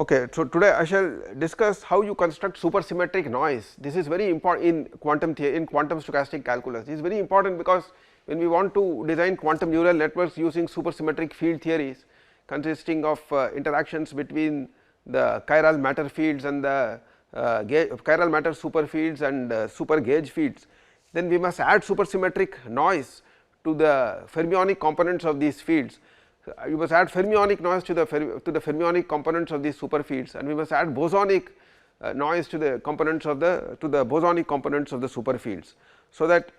Okay, so today I shall discuss how you construct supersymmetric noise. This is very important in quantum stochastic calculus. This is very important because when we want to design quantum neural networks using supersymmetric field theories consisting of interactions between the chiral matter fields and the chiral matter superfields and super gauge fields, then we must add supersymmetric noise to the fermionic components of these fields. You must add fermionic noise to the fermionic components of these superfields, and we must add bosonic noise to the components of the bosonic components of the superfields, so that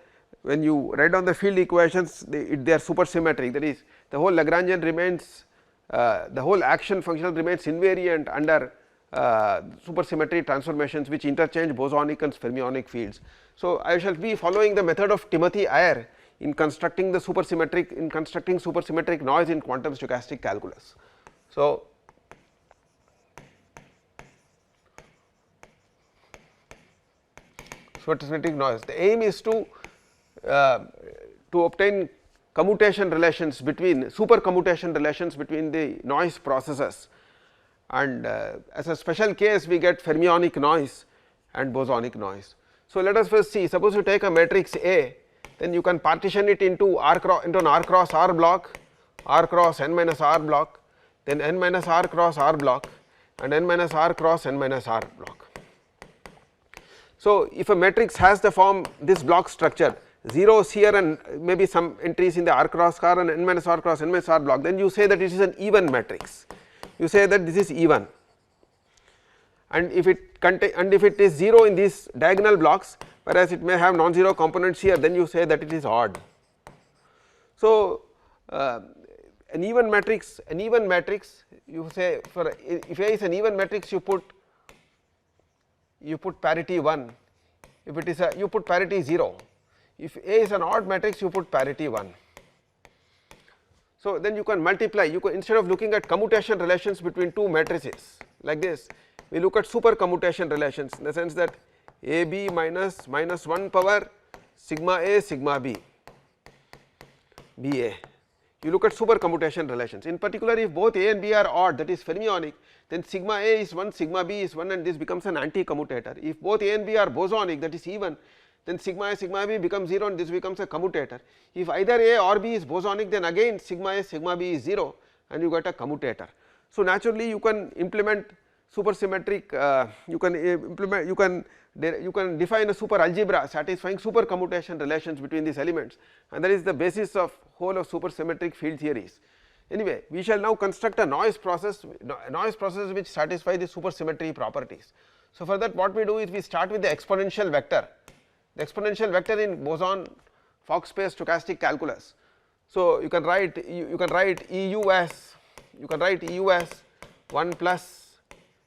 when you write down the field equations they are supersymmetric, that is the whole Lagrangian remains the whole action functional remains invariant under supersymmetry transformations which interchange bosonic and fermionic fields. So, I shall be following the method of Timothy Ayer in constructing the supersymmetric noise in quantum stochastic calculus. So, supersymmetric noise, the aim is to obtain commutation relations between supercommutation relations between the noise processes, and as a special case we get fermionic noise and bosonic noise. So, let us first see, suppose you take a matrix A, then you can partition it into an R cross R block, R cross n minus R block, then n minus R cross R block and n minus R cross n minus R block. So, if a matrix has the form this block structure, zeros here and maybe some entries in the R cross R and n minus R cross n minus R block, then you say that it is an even matrix, you say that this is even, and if it is 0 in these diagonal blocks, whereas it may have non-zero components here, then you say that it is odd. So, an even matrix you say, for if A is an even matrix you put parity 1, if it is you put parity 0, if A is an odd matrix you put parity 1. So, then you can multiply, instead of looking at commutation relations between two matrices like this, we look at supercommutation relations in the sense that A B minus 1 power sigma A sigma B, B A. You look at supercommutation relations. In particular, if both A and B are odd, that is fermionic, then sigma A is 1, sigma B is 1, and this becomes an anti-commutator. If both A and B are bosonic, that is even, then sigma A sigma B becomes 0 and this becomes a commutator. If either A or B is bosonic, then again sigma A sigma B is 0 and you get a commutator. So, naturally you can implement supersymmetric, you can define a super algebra satisfying supercommutation relations between these elements, and that is the basis of whole of supersymmetric field theories. Anyway, we shall now construct a noise process which satisfy the supersymmetry properties. So, for that what we do is we start with the exponential vector in boson Fock space stochastic calculus. So, you can write EU as 1 plus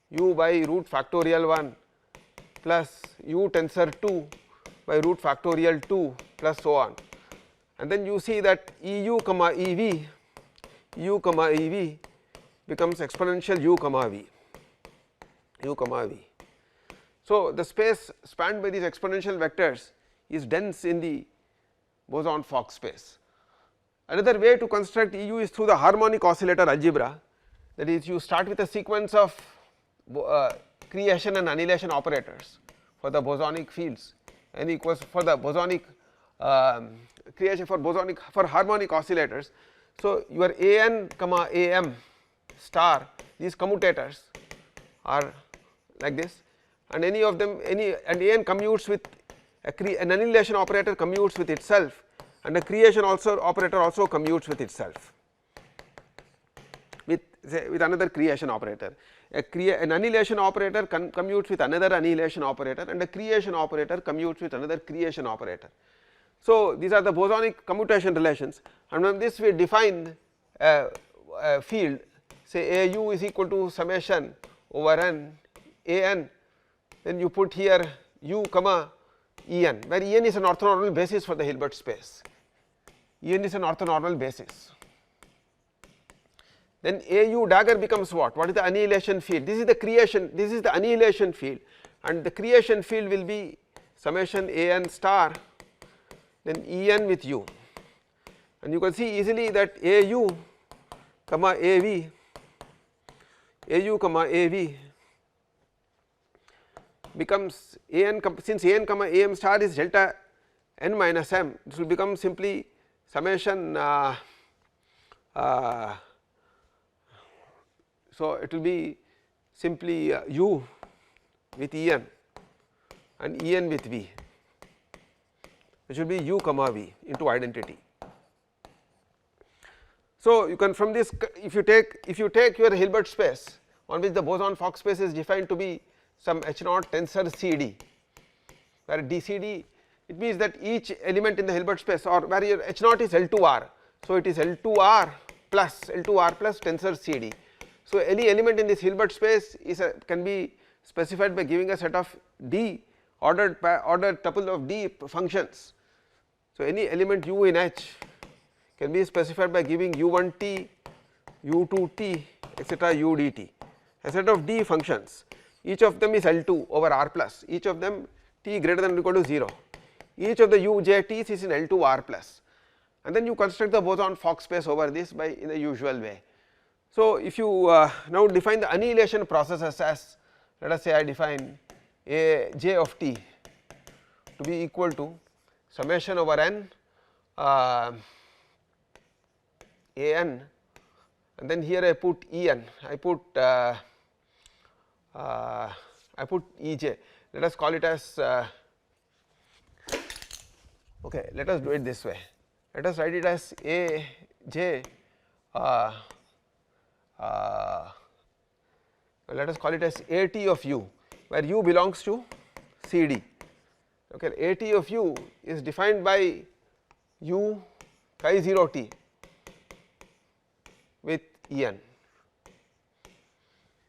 u by root factorial 1 plus u tensor 2 by root factorial 2 plus so on, and then you see that EU comma EV becomes exponential u comma v. So, the space spanned by these exponential vectors is dense in the boson Fock space. Another way to construct EU is through the harmonic oscillator algebra, that is you start with a sequence of creation and annihilation operators for the bosonic fields, n equals for the bosonic creation for harmonic oscillators. So, your an comma am star, these commutators are like this, and any of them and an commutes with an annihilation operator commutes with itself, and a creation operator also commutes with itself with another creation operator. An annihilation operator commutes with another annihilation operator, and a creation operator commutes with another creation operator. So, these are the bosonic commutation relations, and from this we define a field, say AU is equal to summation over n an, then you put here u comma En, where En is an orthonormal basis for the Hilbert space. En is an orthonormal basis. Then AU dagger becomes what? What is the annihilation field? This is the creation, this is the annihilation field, and the creation field will be summation an star, then En with u, and you can see easily that AU comma AV AU comma AV becomes AN, since AN comma AM star is delta n minus m, this will become simply summation so it will be simply U with En and En with V, which will be U comma V into identity. So you can from this, if you take your Hilbert space on which the boson Fock space is defined to be some H naught tensor CD, where DCD, it means that each element in the Hilbert space, or where your H naught is L2R, so it is L2R plus tensor CD. So any element in this Hilbert space is can be specified by giving a set of D ordered tuple of D functions. So any element U in H can be specified by giving U1t, U2t, etc. UDT, a set of D functions. Each of them is L2 over R plus, each of them t greater than or equal to 0. Each of the UJTs is in L2 R plus, and then you construct the boson Fock space over this by in the usual way. So if you now define the annihilation processes as, let us say I define a j of t to be equal to summation over n an, and then here I put En, I put Ej, let us call it as okay, let us do it this way, let us write it as A j let us call it as AT of U, where U belongs to CD. Okay, AT of U is defined by U chi 0 t with En.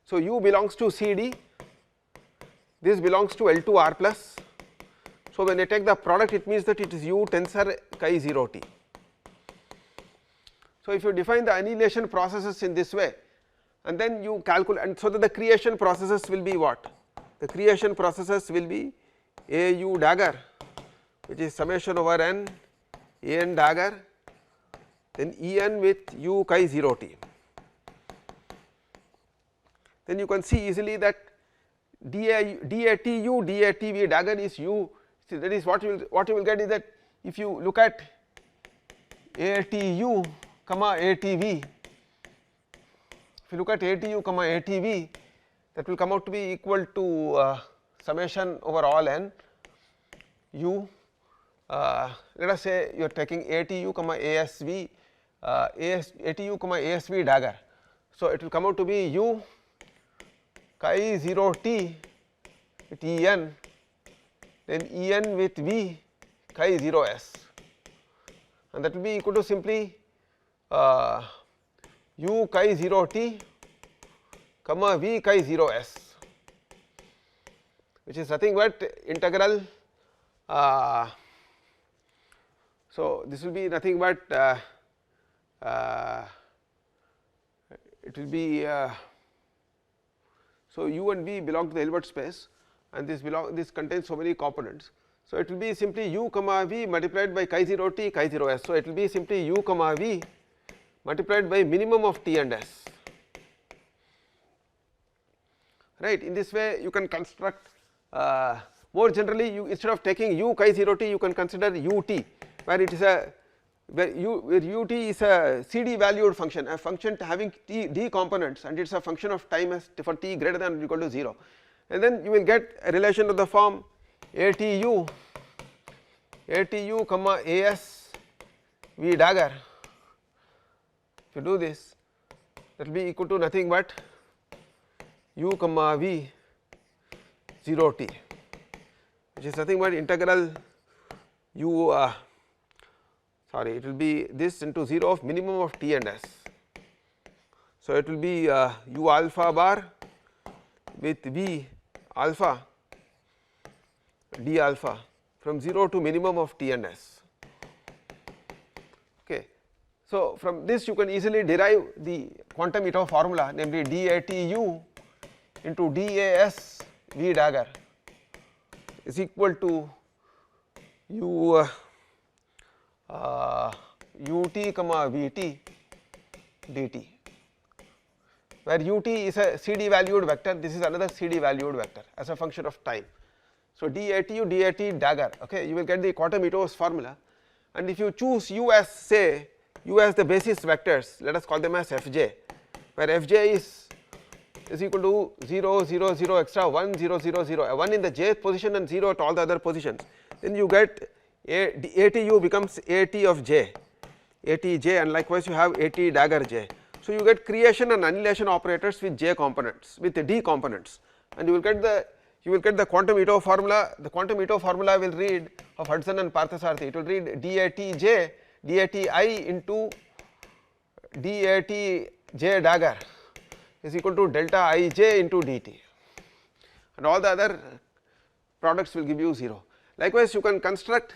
So U belongs to CD, this belongs to L2 R plus. So when I take the product, it means that it is U tensor chi 0 t. So if you define the annihilation processes in this way, and then you calculate, and so that the creation processes will be what? The creation processes will be AU dagger, which is summation over n AN dagger, then En with U chi 0 t. Then you can see easily that DATU DATV dagger is U. See, that is what you will get is that if you look at ATU comma ATV, if you look at ATU comma ATV, that will come out to be equal to summation over all n U, let us say you are taking ATU comma ASV ATU comma ASV dagger. So it will come out to be U chi 0 t with En, then En with V chi 0 s, and that will be equal to simply U chi 0 t comma V chi 0 s, which is nothing but integral. So this will be nothing but it will be so U and V belong to the Hilbert space, and this contains so many components. So it will be simply U comma V multiplied by chi 0 t chi 0 s. So it will be simply U comma V multiplied by minimum of t and s, right. In this way you can construct more generally, you instead of taking U chi 0 t, you can consider UT, where it is a where UT is a CD valued function, a function having d components, and it is a function of time as for t greater than or equal to 0, and then you will get a relation of the form ATU comma AS V dagger. If you do this, that will be equal to nothing but U comma V 0 t, which is nothing but integral U it will be this into 0 of minimum of t and s. So it will be U alpha bar with V alpha d alpha from 0 to minimum of t and s. Okay. So from this you can easily derive the quantum Ito formula, namely DATU into DAS V dagger is equal to U UT comma VT dt, where ut is a CD valued vector, this is another CD valued vector as a function of time. So DATU, DAT dagger, okay, you will get the quantum-Ito's formula, and if you choose u as, say, u as the basis vectors, let us call them as Fj, where Fj is equal to 0, 0, 0 extra 1, 0, 0, 0, 1 in the jth position and 0 at all the other positions, then you get ATU becomes AT of j, ATJ, and likewise you have AT dagger j. So you get creation and annihilation operators with j components, with the d components, and you will get the quantum Ito formula. The quantum Ito formula will read of Hudson and Parthasarathy, it will read DATJ, DATI into DATJ dagger is equal to delta Ij into dt, and all the other products will give you 0. Likewise you can construct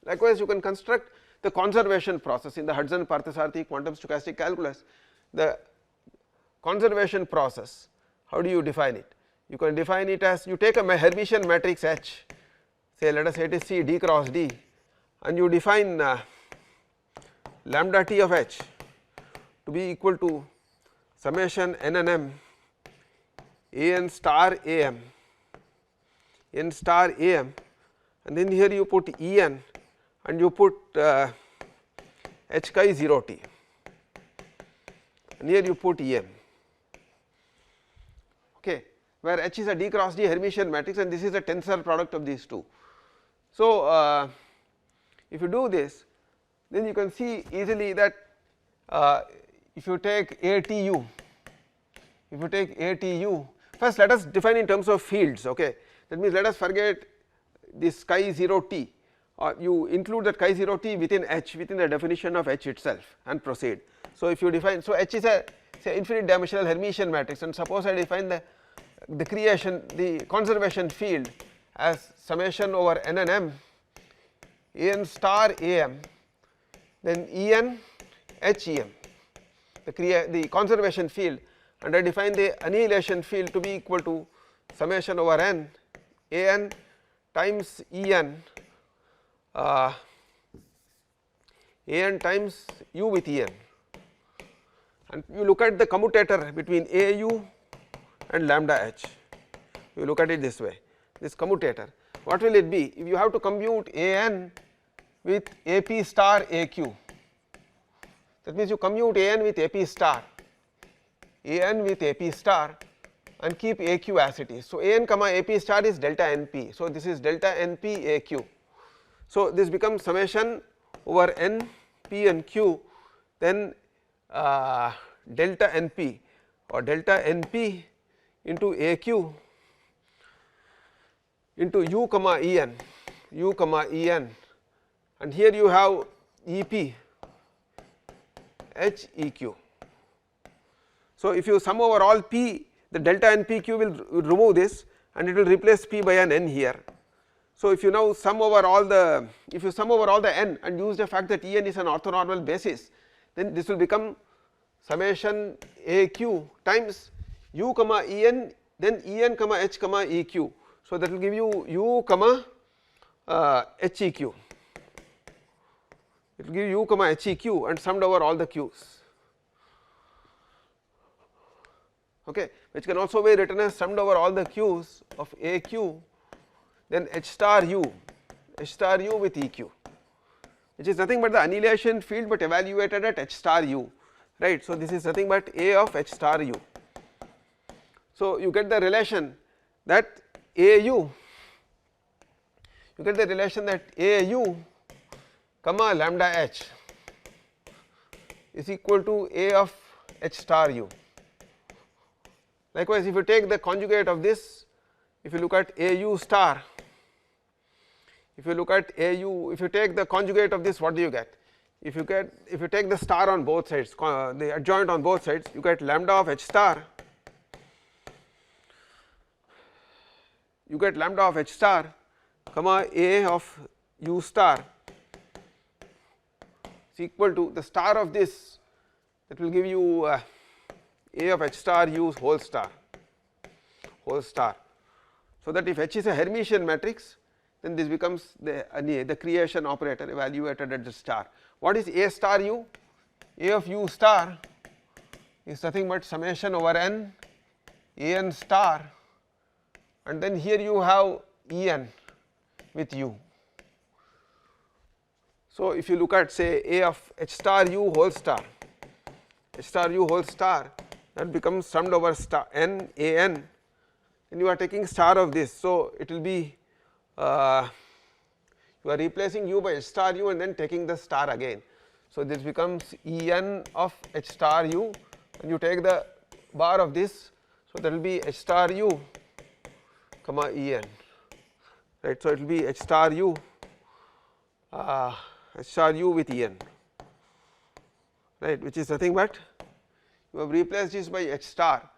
the conservation process in the Hudson-Parthasarathy quantum stochastic calculus. The conservation process, how do you define it? You can define it as, you take a Hermitian matrix H, say let us say it is C d cross d, and you define lambda t of H to be equal to summation n and m an star am, n star am, and then here you put En and you put h chi 0 t, and here you put Em, okay, where H is a d cross d Hermitian matrix and this is a tensor product of these two. So if you do this, then you can see easily that if you take ATU, first let us define in terms of fields, okay, that means let us forget this chi 0 t, or you include that chi 0 t within H, within the definition of H itself, and proceed. So if you define, so H is a, say, infinite dimensional Hermitian matrix, and suppose I define the creation, the conservation field as summation over n and m an star am, then En H Em, the conservation field, and I define the annihilation field to be equal to summation over n an times En an times u with En, and you look at the commutator between AU and lambda h, you look at it this way, this commutator, what will it be? If you have to compute An with AP star AQ, that means you compute An with AP star, and keep AQ as it is. So An comma AP star is delta NP, so this is delta NP AQ. So this becomes summation over N, P and Q, then delta NP or delta NP into AQ into U comma En, and here you have EP H EQ. So if you sum over all P, the delta NPQ will remove this and it will replace P by an N here. So if you now sum over all the, N and use the fact that En is an orthonormal basis, then this will become summation AQ times U comma En, then En comma H comma EQ. So that will give you U comma HEQ, it will give U comma HEQ and summed over all the Q's, okay, which can also be written as summed over all the Q's of AQ, then H star U with EQ, which is nothing but the annihilation field but evaluated at H star U, right. So this is nothing but A of H star U. So you get the relation that AU comma lambda H is equal to A of H star U. Likewise, if you take the conjugate of this, if you look at AU star, if you take the conjugate of this, what do you get? If you take the star on both sides, the adjoint on both sides, you get lambda of H star, comma A of U star is equal to the star of this, that will give you A of H star U whole star. So that if H is a Hermitian matrix, then this becomes the creation operator evaluated at the star. What is A star U? A of U star is nothing but summation over n a n star, and then here you have E n with u. So, if you look at say A of h star u whole star, h star u whole star, that becomes summed over star n a n, and you are taking star of this. So, it will be you are replacing u by h star u and then taking the star again. So, this becomes E n of h star u, and you take the bar of this. So, that will be h star u comma E n, right. So, it will be h star u with E n, right, which is nothing but you have replaced this by h star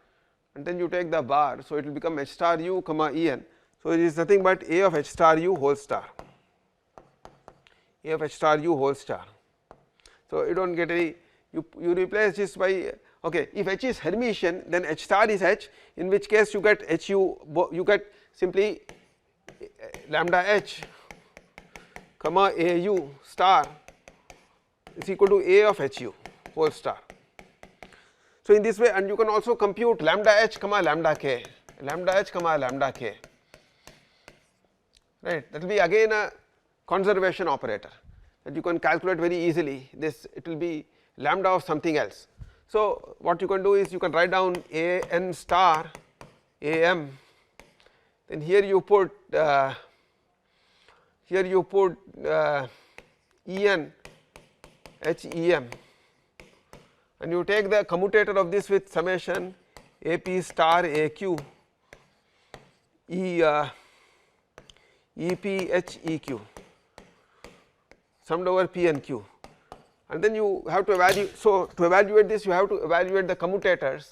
and then you take the bar. So, it will become h star u comma E n. So, it is nothing but A of h star u whole star, A of h star u whole star. So, you do not get any, you replace this by, okay, if h is Hermitian then h star is h, in which case you get h u, you get simply lambda h comma a u star is equal to A of h u whole star. So, in this way, and you can also compute lambda h comma lambda k, lambda h comma lambda k, right. That will be again a conservation operator that you can calculate very easily. This, it will be lambda of something else. So, what you can do is you can write down a n star a m, then here you put E n h E m, and you take the commutator of this with summation a p star a q e p h e q summed over p and q, and then you have to evaluate. So, to evaluate this you have to evaluate the commutators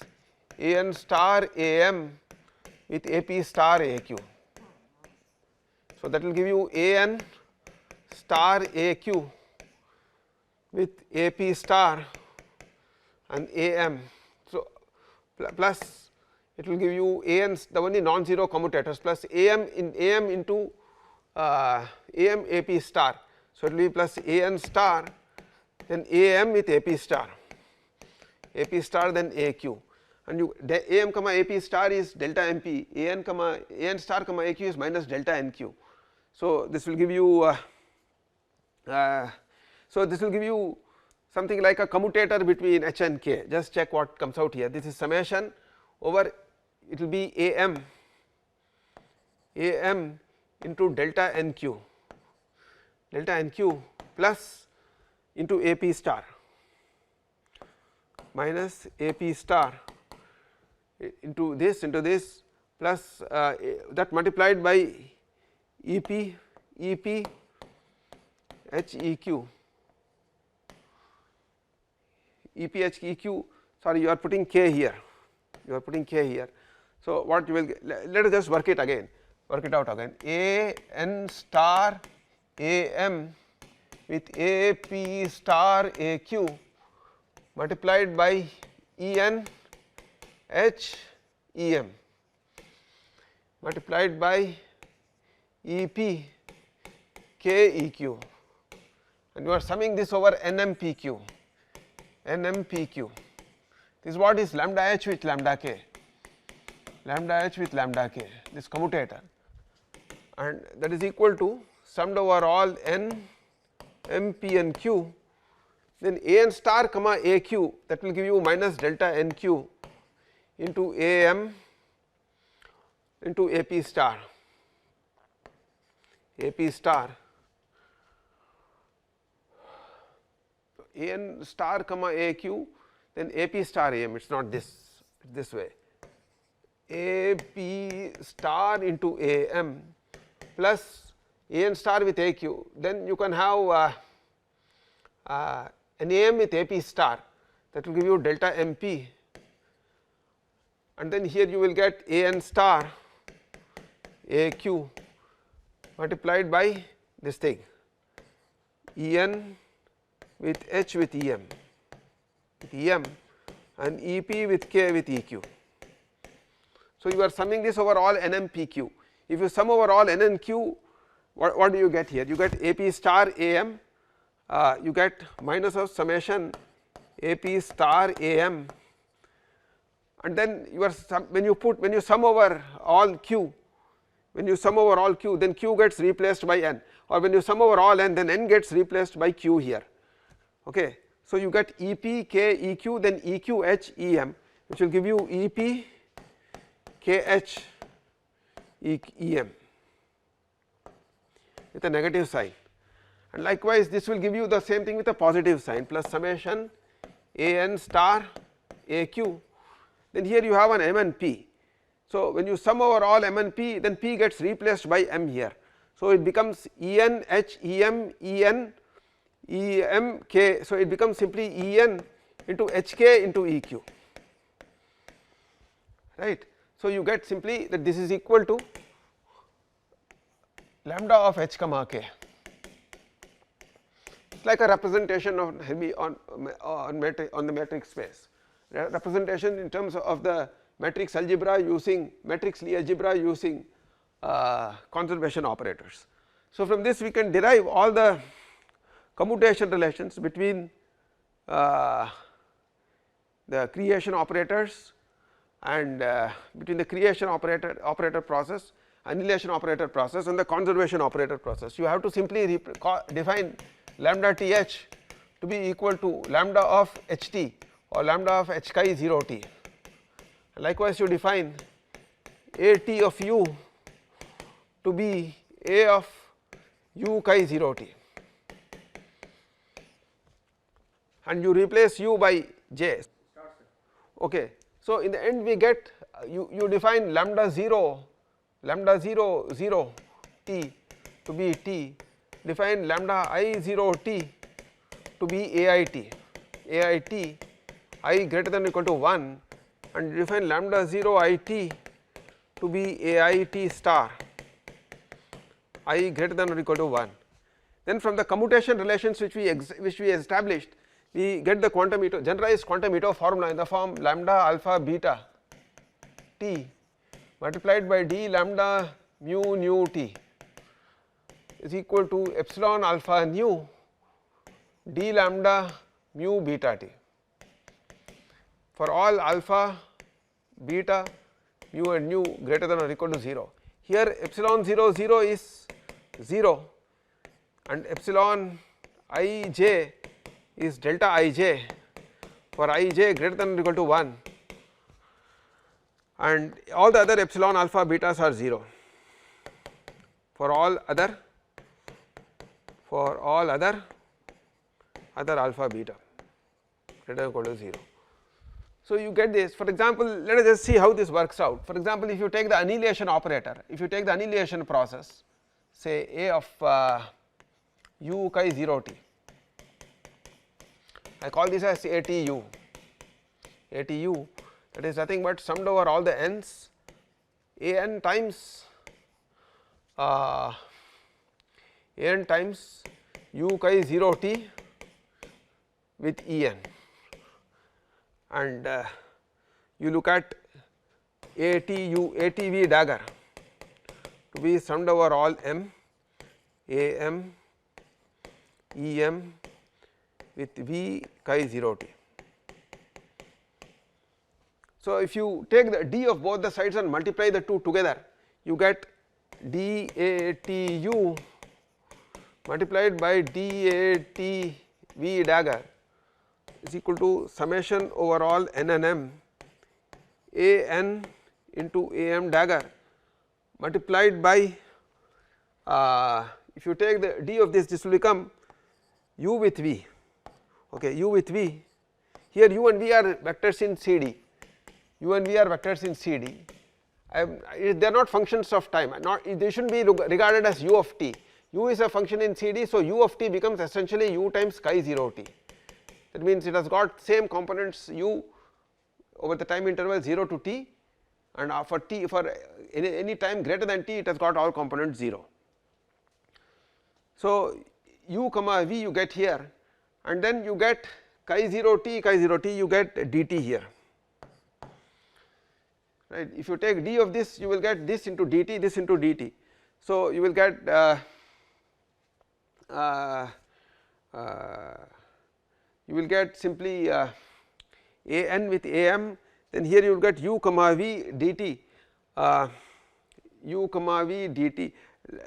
a n star a m with a p star a q. So, that will give you a n star a q with a p star and a m. So, plus it will give you a n, the only non-zero commutators, plus a m in a m into a m a p star. So, it will be plus a n star then a m with a p star then a q, and you a m comma a p star is delta m p, a n star comma a q is minus delta n q. So, this will give you something like a commutator between h and k. Just check what comes out here. This is summation over, it will be a m into delta n q plus into a p star minus a p star into this plus that multiplied by e p h e q, e p h e q, sorry, you are putting k here, So, what you will get, let us just work it out again, a n star a m with a p star a q multiplied by E n h E m multiplied by E p k E q, and you are summing this over n m p q. This is what is lambda h with lambda k, this commutator, and that is equal to summed over all n m p and q, then a n star comma a q, that will give you minus delta n q into a m into a p star, a n star comma a q, then a p star a m, it is not this way, a p star into a m plus a n star with a q, then you can have an a m with a p star, that will give you delta m p, and then here you will get a n star a q multiplied by this thing E n with h with E m and E p with k with E q. So, you are summing this over all n m p q. If you sum over all n and q, what do you get here? You get a p star a m, you get minus of summation a p star a m and then you are when you sum over all q, when you sum over all q, then q gets replaced by n, or when you sum over all n, then n gets replaced by q here. Okay. So, you get EP k EQ, then EQ H EM, which will give you EP KH EM with a negative sign, and likewise this will give you the same thing with a positive sign, plus summation AN star AQ, then here you have an M and P. So, when you sum over all M and P, then P gets replaced by M here. So, it becomes En H EM En EM K. So, it becomes simply En into HK into EQ, right. So, you get simply that this is equal to lambda of H comma K. It is like a representation of on the matrix space, representation in terms of the matrix algebra using matrix Lie algebra using conservation operators. So, from this we can derive all the commutation relations between the creation operators and between the creation operator process, annihilation operator process, and the conservation operator process. You have to simply define lambda th to be equal to lambda of ht or lambda of h chi 0 t. Likewise, you define a t of u to be a of u chi 0 t, and you replace u by j. Okay. So, in the end we get you define lambda 0 t to be t, define lambda I 0 t to be AIT I greater than or equal to 1, and define lambda 0 IT to be AIT star I greater than or equal to 1. Then from the commutation relations which we established, we get the generalized quantum Ito formula in the form lambda alpha beta t multiplied by d lambda mu nu t is equal to epsilon alpha nu d lambda mu beta t for all alpha, beta, mu and nu greater than or equal to 0. Here epsilon 0 0 is 0 and epsilon ij is delta ij for ij greater than or equal to 1, and all the other epsilon alpha betas are 0 for all other alpha beta greater than or equal to 0. So, you get this. For example, let us just see how this works out. For example, if you take the annihilation operator, if you take the annihilation process, say A of u chi 0 t, I call this as ATU, that is nothing but summed over all the n's an times u chi 0 t with En, and you look at ATV dagger to be summed over all m am em with v chi 0 t. So, if you take the d of both the sides and multiply the two together, you get datu multiplied by datv dagger is equal to summation over all n and m an into am dagger multiplied by if you take the d of this will become u with v, okay, u with v. Here u and v are vectors in CD, u and v are vectors in CD. They are not functions of time, they should not be regarded as u of t. U is a function in CD, so u of t becomes essentially u times chi 0 t. That means it has got same components u over the time interval 0 to t, and for t for any time greater than t it has got all components 0. So, u comma v you get here, and then you get chi 0 t you get dt here, right. If you take d of this, you will get this into dt, so you will get simply an with am then here you will get u comma v dt, u comma v dt.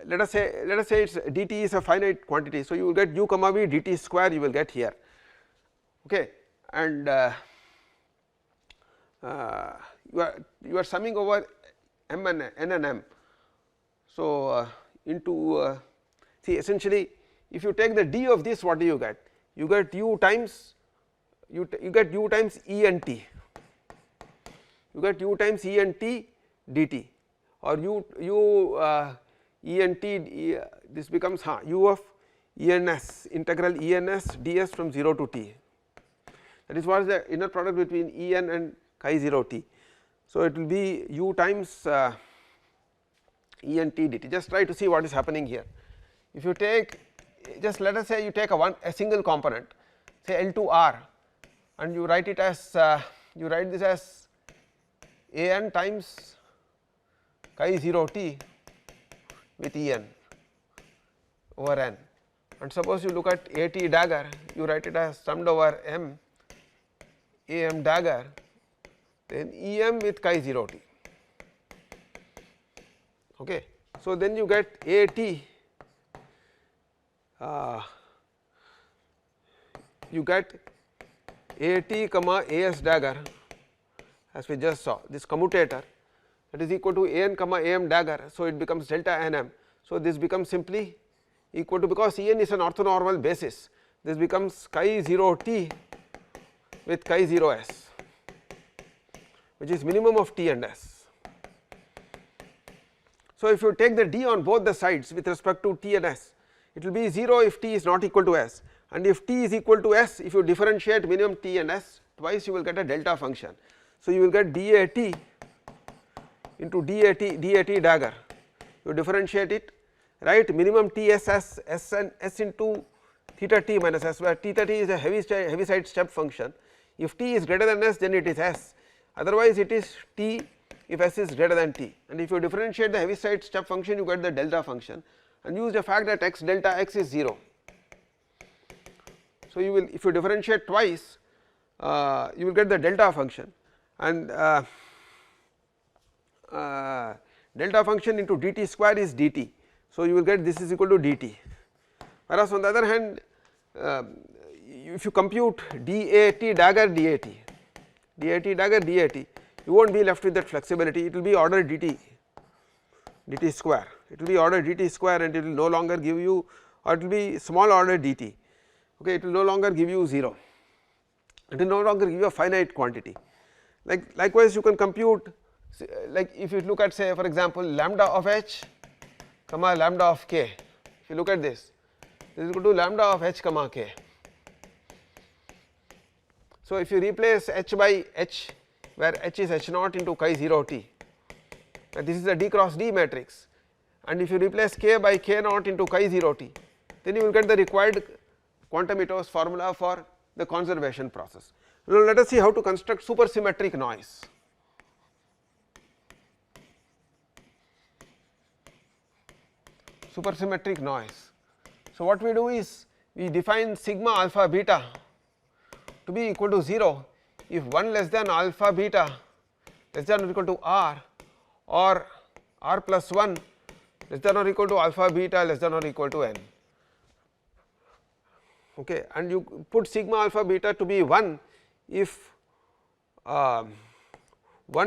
Let us say its dt is a finite quantity. So, you will get u comma v dt square you will get here, okay. And you are summing over m and n and m. So, into see essentially if you take the d of this, what do you get? You get u times you get u times E and t, you get u times E and t dt, or E and t, this becomes u of E n s, integral E n s ds from 0 to t, that is what is the inner product between E n and chi 0 t. So, it will be u times E n t dt. Just try to see what is happening here. If you take, just let us say you take a single component, say L2 r, and you write it as you write this as A n times chi 0 t with E n over n, and suppose you look at A t dagger, you write it as summed over m A m dagger, then E m with chi 0 t, okay. So, then you get A t, you get A t comma A s dagger, as we just saw, this commutator, that is equal to A n comma A m dagger. So, it becomes delta n m. So, this becomes simply equal to, because E n is an orthonormal basis, this becomes chi 0 t with chi 0 s, which is minimum of t and s. So, if you take the d on both the sides with respect to t and s, it will be 0 if t is not equal to s, and if t is equal to s, if you differentiate minimum t and s twice, you will get a delta function. So, you will get dat into dat dagger, you differentiate it, right, minimum t s as s and s into theta t minus s, where theta t is a heavy side step function. If t is greater than s, then it is s, otherwise it is t if s is greater than t, and if you differentiate the heavy side step function, you get the delta function, and use the fact that x delta x is 0. So, you will, if you differentiate twice, you will get the delta function, and delta function into dt square is dt. So, you will get this is equal to dt, whereas on the other hand, if you compute dat dagger dat dagger dat, you will not be left with that flexibility, it will be order dt square, it will be order dt square, and it will no longer give you, or it will be small order dt, okay, it will no longer give you 0, it will no longer give you a finite quantity. Likewise, you can compute, like if you look at, say for example, lambda of h comma lambda of k, if you look at this is equal to lambda of h comma k. So, if you replace h by h, where h is h naught into chi 0 t, and this is a d cross d matrix, and if you replace k by k naught into chi 0 t, then you will get the required quantum Ito's formula for the conservation process. Now, let us see how to construct supersymmetric noise. Supersymmetric noise. So, what we do is we define sigma alpha beta to be equal to 0 if 1 less than alpha beta less than or equal to r, or r plus 1 less than or equal to alpha beta less than or equal to n, okay. And you put sigma alpha beta to be 1 if 1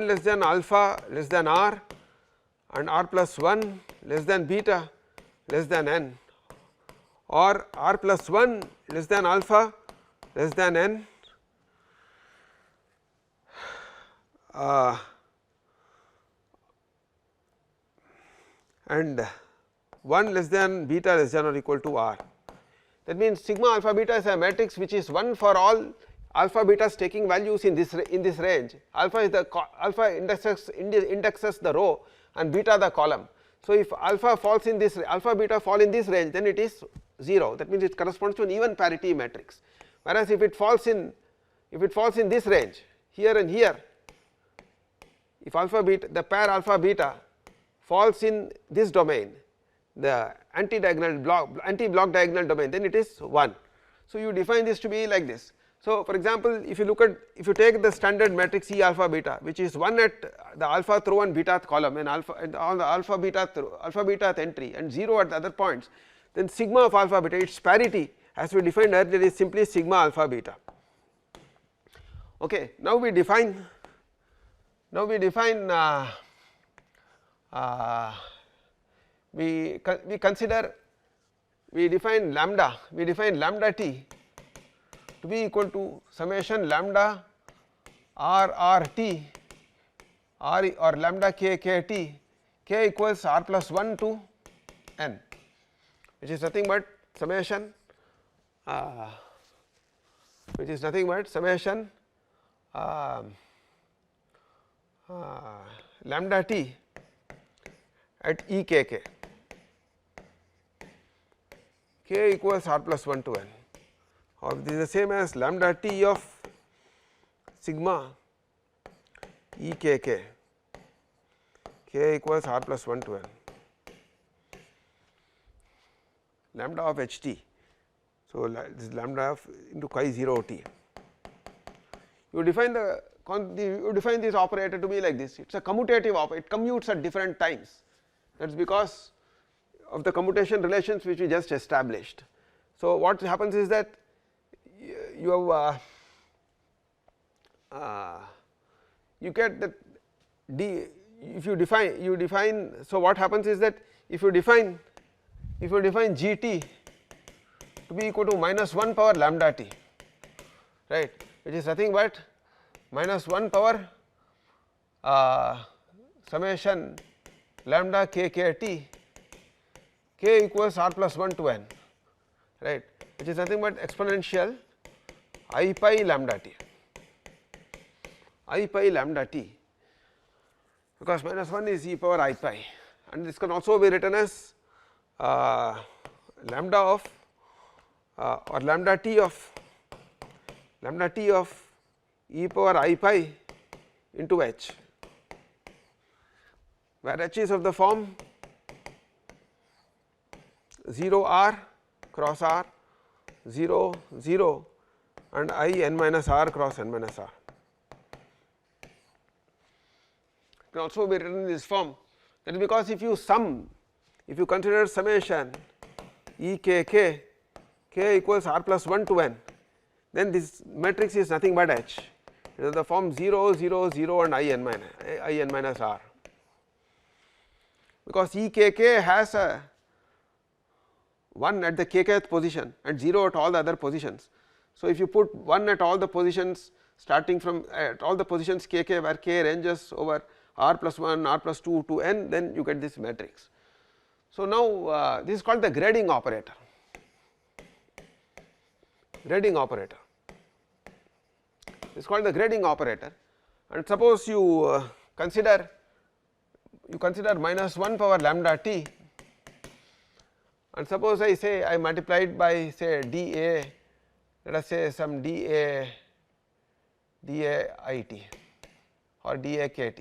less than alpha less than r, and r plus 1 less than beta less than n, or r plus 1 less than alpha less than n, and 1 less than beta less than or equal to r. That means sigma alpha beta is a matrix which is 1 for all alpha betas taking values in this range. Alpha is the alpha indexes the row and beta the column. So, if alpha falls in this, alpha beta fall in this range, then it is 0, that means it corresponds to an even parity matrix, whereas if it falls in this range here and here, if alpha beta, the pair alpha beta falls in this domain, the anti block diagonal domain, then it is 1. So, you define this to be like this. So, for example, if you take the standard matrix E alpha beta, which is 1 at the alpha throw and beta column and alpha and on the alpha beta entry and 0 at the other points, then sigma of alpha beta, its parity as we defined earlier is simply sigma alpha beta. Okay, now we define we define lambda t to be equal to summation lambda r t r or lambda k t, k equals r plus 1 to n, which is nothing but summation lambda t at E k k, k equals r plus 1 to n, or this is the same as lambda t of sigma E k k, k equals r plus 1 to n, lambda of h t. So, this is lambda of into chi 0 t. You define this operator to be like this. It is a commutative operator, it commutes at different times. That is because of the commutation relations which we just established. So, what happens is that you have you get that d, if you define, so what happens is that if you define g t to be equal to minus 1 power lambda t, right, which is nothing but minus 1 power summation lambda k k t, k equals r plus 1 to n, right, which is nothing but exponential I pi lambda t, because minus 1 is e power I pi, and this can also be written as lambda of or lambda t of e power I pi into h, where h is of the form 0 r cross r, 0 0 and I n minus r cross n minus r. It can also be written in this form, that is because if you consider summation E k k, k equals r plus 1 to n, then this matrix is nothing but h, it is the form 0 0 0 and I n minus r, because E k k has a 1 at the k kth position and 0 at all the other positions. So, if you put 1 at all the positions starting from at all the positions k k where k ranges over r plus 1, r plus 2 to n, then you get this matrix. So, now this is called the grading operator, this is called the grading operator, and suppose you consider minus 1 power lambda t, and suppose I say I multiplied by say dA, let us say some dA it or dA kt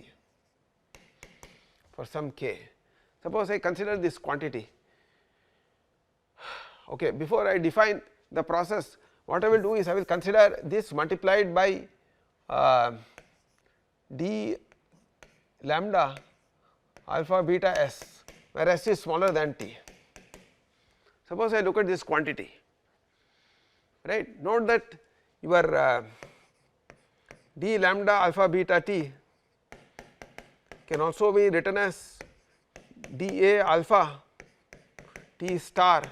for some k. Suppose I consider this quantity. Okay, before I define the process, what I will do is I will consider this multiplied by d lambda alpha beta s, where s is smaller than t. Suppose I look at this quantity, right. Note that your d lambda alpha beta t can also be written as dA alpha t star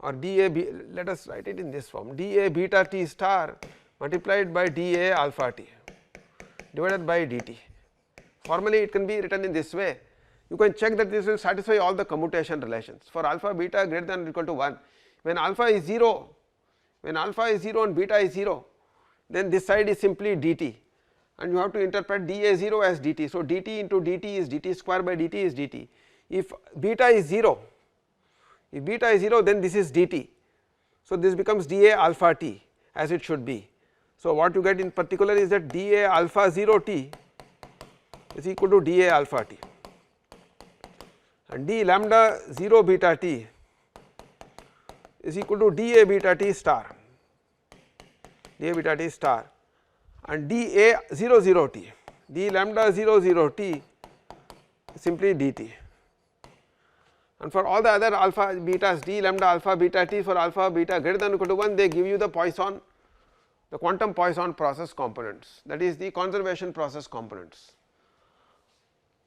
or dA, let us write it in this form, dA beta t star multiplied by dA alpha t divided by dt. Formally it can be written in this way. You can check that this will satisfy all the commutation relations. For alpha beta greater than or equal to 1, when alpha is 0 and beta is 0, then this side is simply dt, and you have to interpret dA 0 as dt. So, dt into dt is dt square by dt is dt. If beta is 0, then this is dt. So, this becomes dA alpha t as it should be. So, what you get in particular is that dA alpha 0 t is equal to dA alpha t, and d lambda 0 beta t is equal to dA beta t star. dA beta t star, and dA 0 0 t, d lambda 0 0 t simply dt, and for all the other alpha betas d lambda alpha beta t, for alpha beta greater than or equal to 1, they give you the Poisson, the quantum Poisson process components, that is the conservation process components.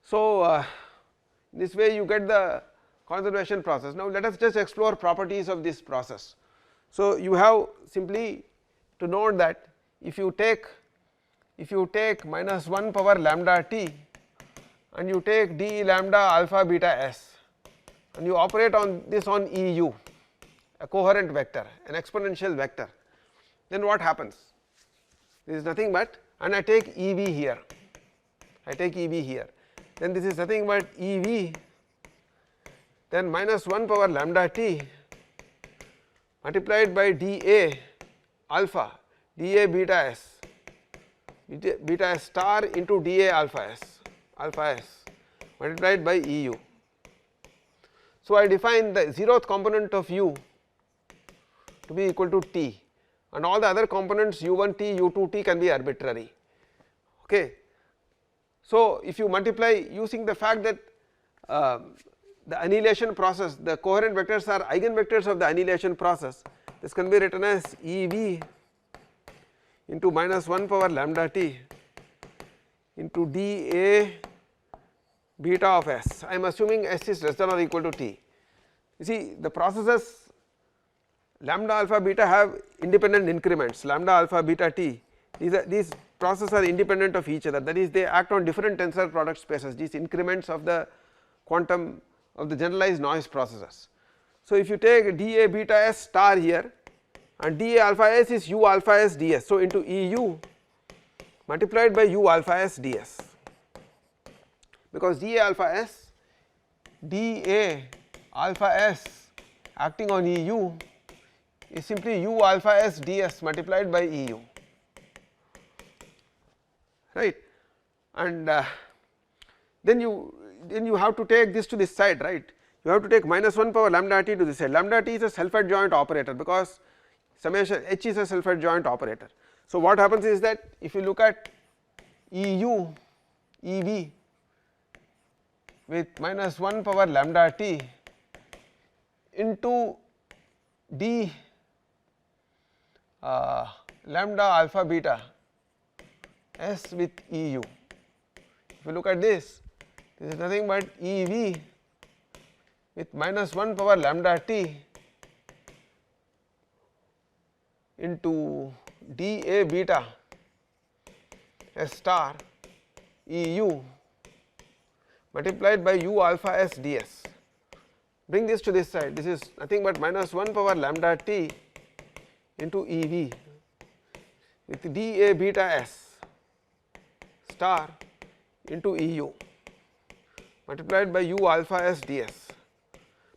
So, this way you get the conservation process. Now, let us just explore properties of this process. So, you have simply to note that if you take minus 1 power lambda t and you take d lambda alpha beta s and you operate on this on EU, a coherent vector, an exponential vector, then what happens? This is nothing but, and I take EV here, then this is nothing but EV, then minus 1 power lambda t multiplied by dA alpha, dA beta s, beta s star into dA alpha s multiplied by EU. So, I define the 0th component of u to be equal to t, and all the other components u1 t, u2 t can be arbitrary. Okay. So, if you multiply using the fact that the annihilation process, the coherent vectors are eigenvectors of the annihilation process, this can be written as EV into minus 1 power lambda t into dA beta of s. I am assuming s is less than or equal to t. You see, the processes lambda alpha beta have independent increments, lambda alpha beta t, these processes are independent of each other, that is they act on different tensor product spaces, these increments of the quantum of the generalized noise processes. So, if you take dA beta s star here and dA alpha s is u alpha s ds, so into EU multiplied by u alpha s ds, because dA alpha s, dA alpha s acting on EU is simply u alpha s ds multiplied by EU, right, and then you have to take this to this side, right, you have to take minus 1 power lambda t to this side. Lambda t is a self-adjoint operator because summation h is a self-adjoint operator. So, what happens is that if you look at EU EV with minus 1 power lambda t into d lambda alpha beta s with EU, if you look at this is nothing but EV with minus 1 power lambda t into dA beta s star EU multiplied by u alpha s ds. Bring this to this side, this is nothing but minus 1 power lambda t into EV with dA beta s star into EU multiplied by u alpha s ds.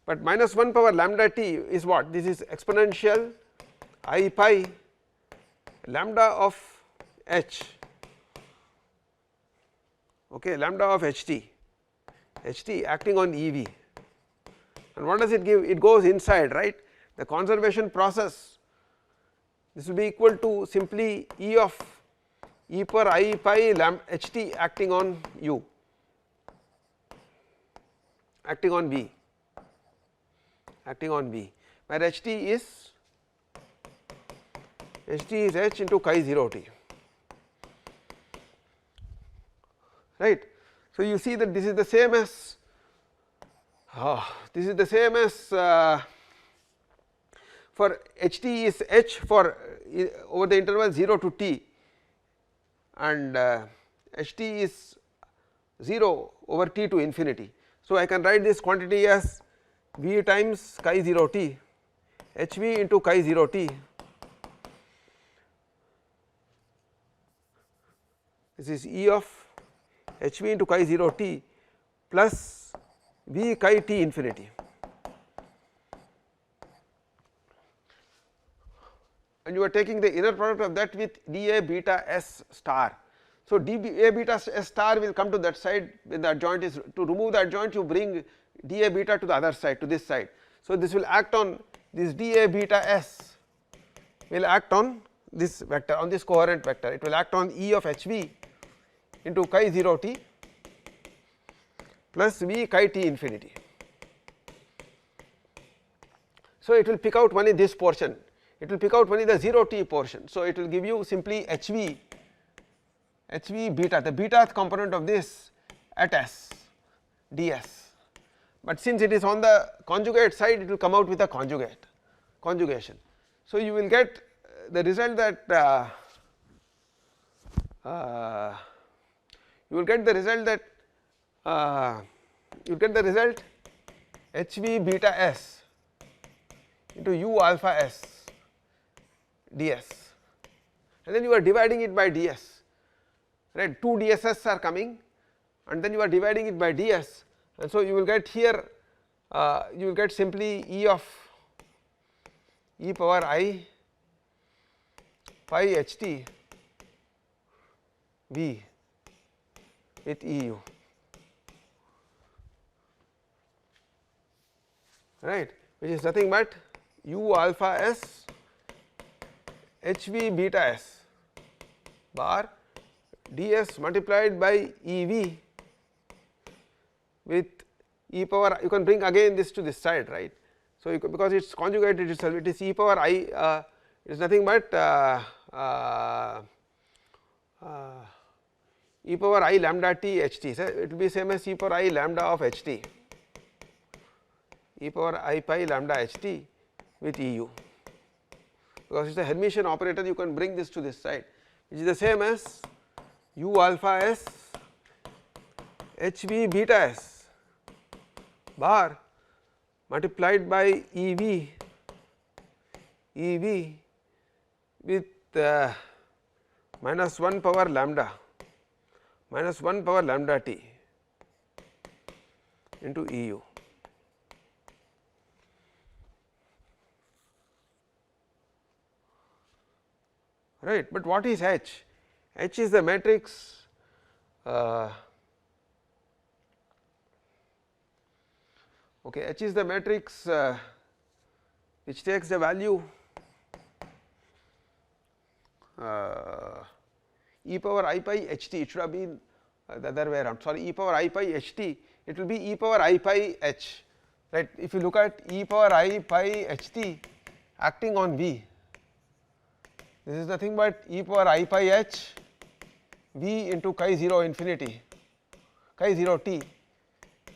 But minus 1 power lambda t is what? This is exponential I pi lambda of h, okay, lambda of ht acting on EV, and what does it give? It goes inside, right, the conservation process, this will be equal to simply E of e per I pi lambda ht acting on u, acting on V, where ht is h into chi 0 t, right. So, you see that this is the same as for ht is h for over the interval 0 to t, and ht is 0 over t to infinity. So, I can write this quantity as V times chi 0 t, hv into chi 0 t, this is E of hv into chi 0 t plus V chi t infinity, and you are taking the inner product of that with dA beta s star. So, dA beta s star will come to that side when the adjoint is, to remove the adjoint you bring dA beta to the other side, to this side. So, this will act on this dA beta s will act on this vector, on this coherent vector, it will act on E of HV into chi 0 t plus V chi t infinity. So, it will pick out only this portion, it will pick out only the 0 t portion. So, it will give you simply HV beta, the beta component of this at S ds, but since it is on the conjugate side, it will come out with a conjugation. So, you will get the result that you will get the result HV beta S into U alpha S ds, and then you are dividing it by ds, right. 2 ds's are coming and then you are dividing it by ds, and so you will get here you will get simply E of e power I pi h t v with EU, right, which is nothing but U alpha S HV beta S bar ds multiplied by EV with e power, you can bring again this to this side, right. So, because it is conjugated itself, it is e power I, it is nothing but e power I lambda t h t, so it will be same as e power I lambda of h t, e power I pi lambda h t with EU, because it is a Hermitian operator, you can bring this to this side, which is the same as U alpha S HV beta S bar multiplied by EV with minus 1 power lambda t into EU. Right, but what is H? H is the matrix okay, H is the matrix which takes the value e power I pi h t, it should have been the other way around, sorry, e power I pi h t, it will be e power I pi h, right. If you look at e power I pi h t acting on V, this is nothing but e power I pi h V into chi 0 infinity, chi 0 t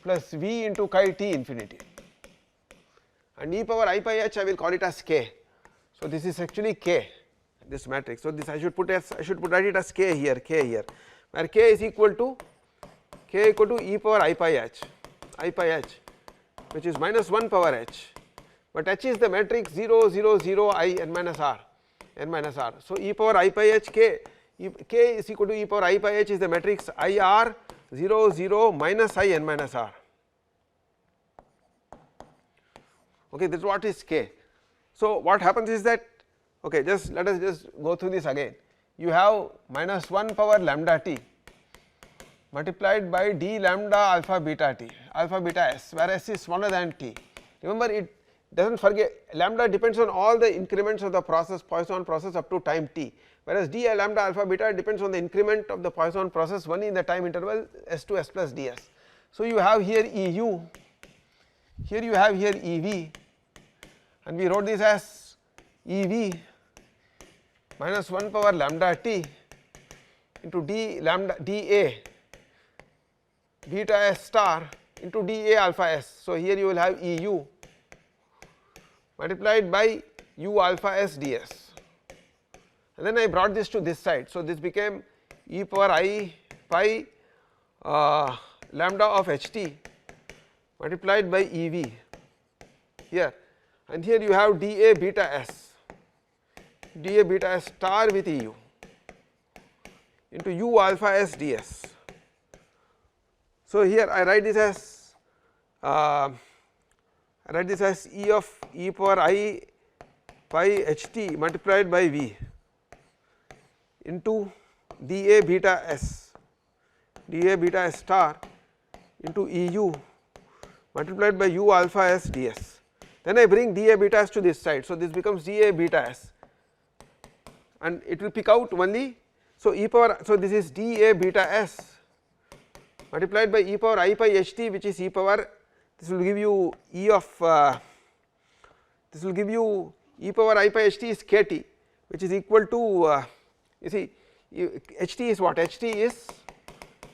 plus V into chi t infinity, and e power I pi h I will call it as k. So, this is actually k, this matrix. So, this I should write it as k here, where k is equal to e power I pi h, which is minus 1 power h, but h is the matrix 0 0 0 I n minus r. So, e power I pi h k is equal to e power I pi h is the matrix I r 0 0 minus I n minus r. Okay, this is what is k. So, what happens is that, okay, just let us just go through this again. You have minus 1 power lambda t multiplied by d lambda alpha beta t, alpha beta s, where s is smaller than t. Remember, it does not forget, lambda depends on all the increments of the process, Poisson process up to time t, whereas d lambda alpha beta depends on the increment of the Poisson process only in the time interval s to s plus ds. So, you have here EU, here you have here EV, and we wrote this as EV minus 1 power lambda t into d lambda dA beta s star into dA alpha s. So, here you will have EU multiplied by U alpha s ds, and then I brought this to this side. So, this became e power I pi lambda of h t multiplied by EV here, and here you have dA beta s star with EU into U alpha s ds. So, here I write this as E of e power I pi h t multiplied by V into dA beta s star into EU multiplied by U alpha s ds. Then I bring dA beta s to this side. So, this becomes dA beta s and it will pick out only. So, e power, so this is d a beta s multiplied by e power I pi h t, which is e power, this will give you e of this will give you e power I pi h t is k t, which is equal to you see h t is what, h t is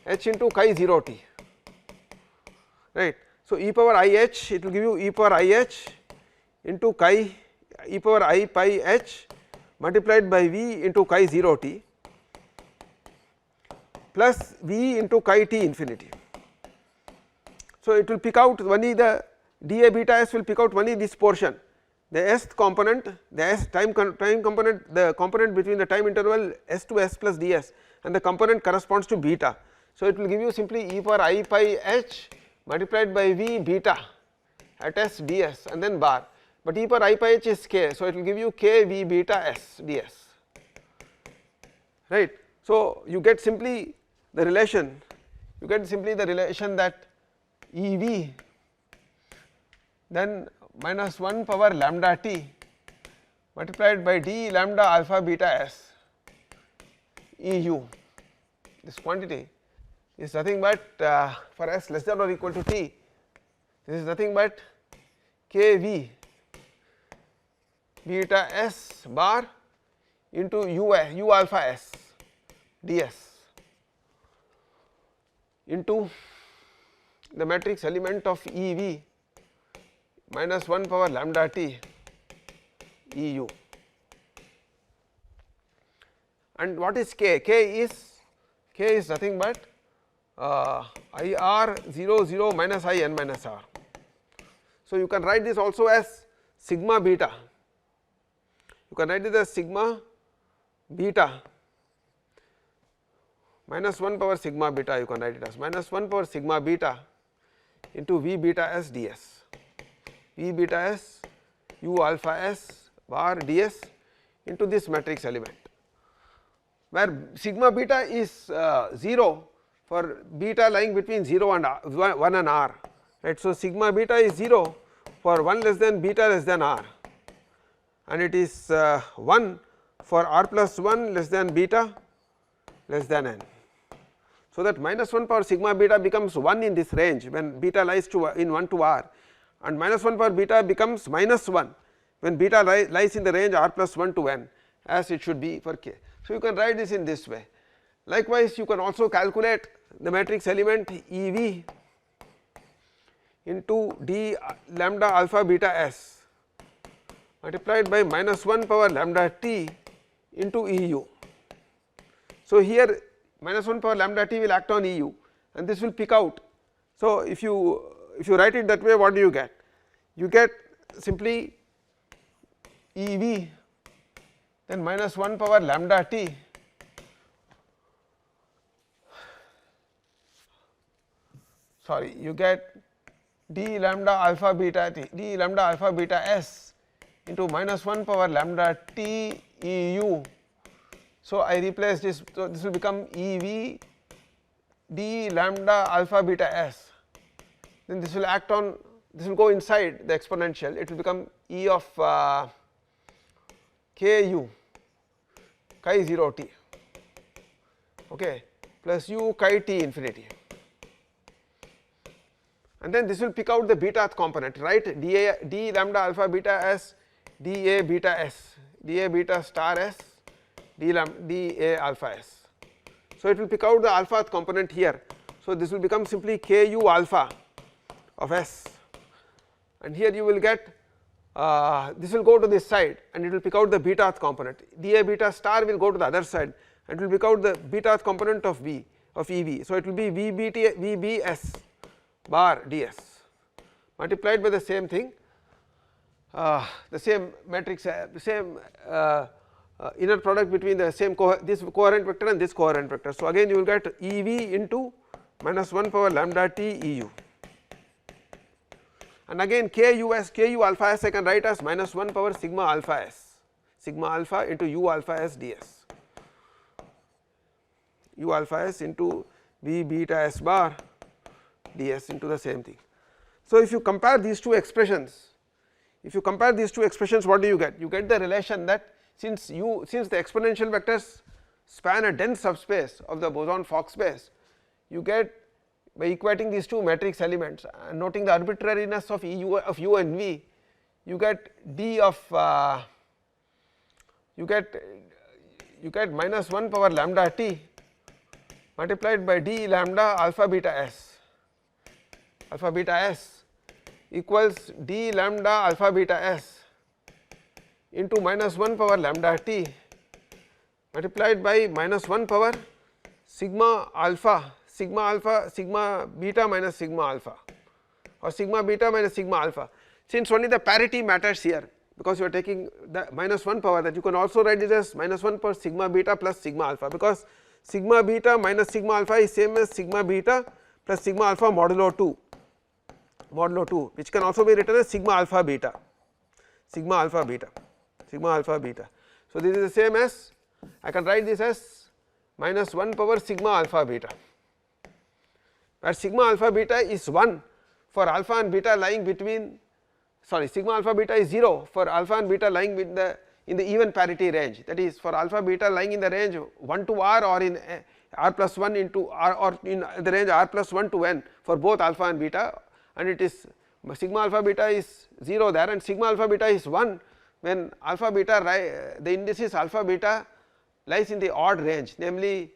h into chi 0 t, right. So, e power I h, it will give you e power I h into chi e power I pi h multiplied by v into chi 0 t plus v into chi t infinity. So, it will pick out only the dA beta s will pick out only this portion, the sth component, the s time component, the component between the time interval s to s plus ds, and the component corresponds to beta. So, it will give you simply e power I pi h multiplied by v beta at s ds and then bar, but e power I pi h is k. So, it will give you k v beta s ds, right. So, you get simply the relation, that E v then minus 1 power lambda t multiplied by d lambda alpha beta s E u, this quantity is nothing but for s less than or equal to t, this is nothing but k v beta s bar into u alpha s ds into the matrix element of E v minus 1 power lambda t E u. And what is k? K is nothing but I r 0 0 minus I n minus r. So, you can write this also as sigma beta, you can write it as sigma beta minus 1 power sigma beta, you can write it as minus 1 power sigma beta into v beta s ds, v beta s u alpha s bar ds into this matrix element, where sigma beta is 0 for beta lying between 0 and 1 and r, right. So, sigma beta is 0 for 1 less than beta less than r, and it is 1 for r plus 1 less than beta less than n. So, that minus 1 power sigma beta becomes 1 in this range when beta lies to in 1 to r, and minus 1 power beta becomes minus 1 when beta lies in the range r plus 1 to n, as it should be for k. So, you can write this in this way. Likewise, you can also calculate the matrix element E v into d lambda alpha beta s multiplied by minus 1 power lambda t into E u. So, here minus 1 power lambda t will act on E u and this will pick out. So, if you write it that way, what do you get? You get simply E v then minus 1 power lambda t you get d lambda alpha beta t, d lambda alpha beta s into minus 1 power lambda t E u. So, I replace this, so this will become E v d lambda alpha beta s, then this will act on, this will go inside the exponential, it will become E of k u chi 0 t, okay, plus u chi t infinity, and then this will pick out the beta component, right, d lambda alpha beta s dA beta s, dA beta star s dA alpha s. So, it will pick out the alpha component here. So, this will become simply k u alpha of s, and here you will get this will go to this side and it will pick out the beta component, dA beta star will go to the other side and it will pick out the beta component of v of EV. So, it will be VBS bar ds multiplied by the same thing, the same matrix, the same inner product between the same this coherent vector and this coherent vector. So, again you will get EV into minus 1 power lambda t EU, and again KU alpha s I can write as minus 1 power sigma alpha s, sigma alpha into U alpha s ds, U alpha s into V beta s bar ds into the same thing. So, if you compare these two expressions, what do you get? You get the relation that since the exponential vectors span a dense subspace of the boson Fock space, you get by equating these two matrix elements and noting the arbitrariness of u and v, you get d of you get minus 1 power lambda t multiplied by d lambda alpha beta s equals d lambda alpha beta s into minus 1 power lambda t multiplied by minus 1 power sigma beta minus sigma alpha, or sigma beta minus sigma alpha. Since only the parity matters here, because you are taking the minus 1 power, that you can also write this as minus 1 power sigma beta plus sigma alpha, because sigma beta minus sigma alpha is same as sigma beta plus sigma alpha modulo 2, which can also be written as sigma alpha beta. So this is the same as, I can write this as minus 1 power sigma alpha beta, where sigma alpha beta is 1 for alpha and beta lying between, sigma alpha beta is 0 for alpha and beta lying in the even parity range, that is for alpha beta lying in the range 1 to r or in r plus 1 into r, or in the range r plus 1 to n for both alpha and beta, and it is sigma alpha beta is 0 there, and sigma alpha beta is 1 when alpha beta the indices alpha beta lies in the odd range, namely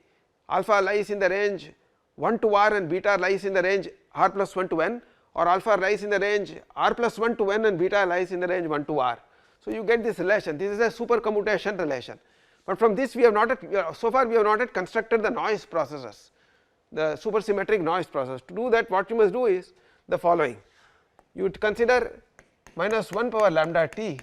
alpha lies in the range 1 to r and beta lies in the range r plus 1 to n, or alpha lies in the range r plus 1 to n and beta lies in the range 1 to r. So you get this relation, this is a supercommutation relation, but from this we have not yet, so far we have not yet constructed the noise processes, the supersymmetric noise process. To do that, what you must do is the following: you would consider minus 1 power lambda t,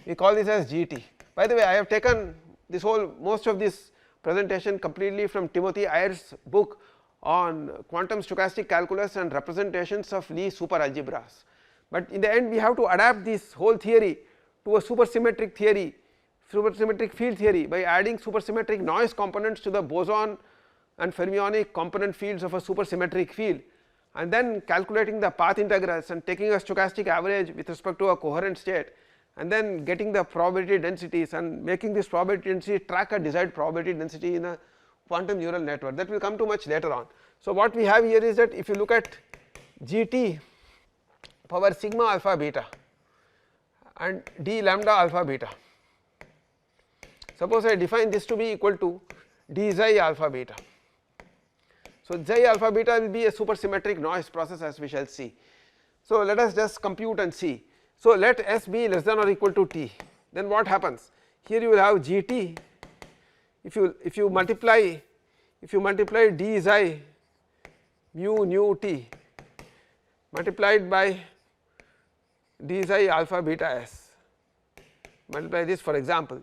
we call this as gt. By the way, I have taken this most of this presentation completely from Timothy Ayer's book on quantum stochastic calculus and representations of Lie superalgebras, but in the end we have to adapt this whole theory to a supersymmetric field theory by adding supersymmetric noise components to the boson and fermionic component fields of a supersymmetric field, and then calculating the path integrals and taking a stochastic average with respect to a coherent state, and then getting the probability densities and making this probability density track a desired probability density in a quantum neural network. That will come to much later on. So what we have here is that if you look at gt power sigma alpha beta and d lambda alpha beta, suppose I define this to be equal to d xi alpha beta. So xi alpha beta will be a supersymmetric noise process, as we shall see. So let us just compute and see. So let s be less than or equal to t, then what happens? Here you will have gt, if you multiply d xi mu nu t multiplied by d xi alpha beta s, multiply this for example,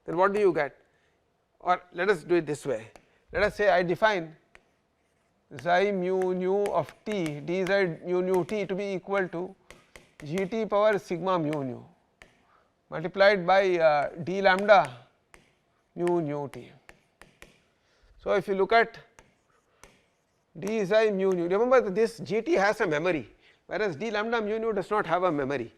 then what do you get? Or let us do it this way, let us say I define xi mu nu of t d xi mu nu t to be equal to gt power sigma mu nu multiplied by d lambda mu nu t. So if you look at d xi mu nu, remember that this gt has a memory, whereas d lambda mu nu does not have a memory,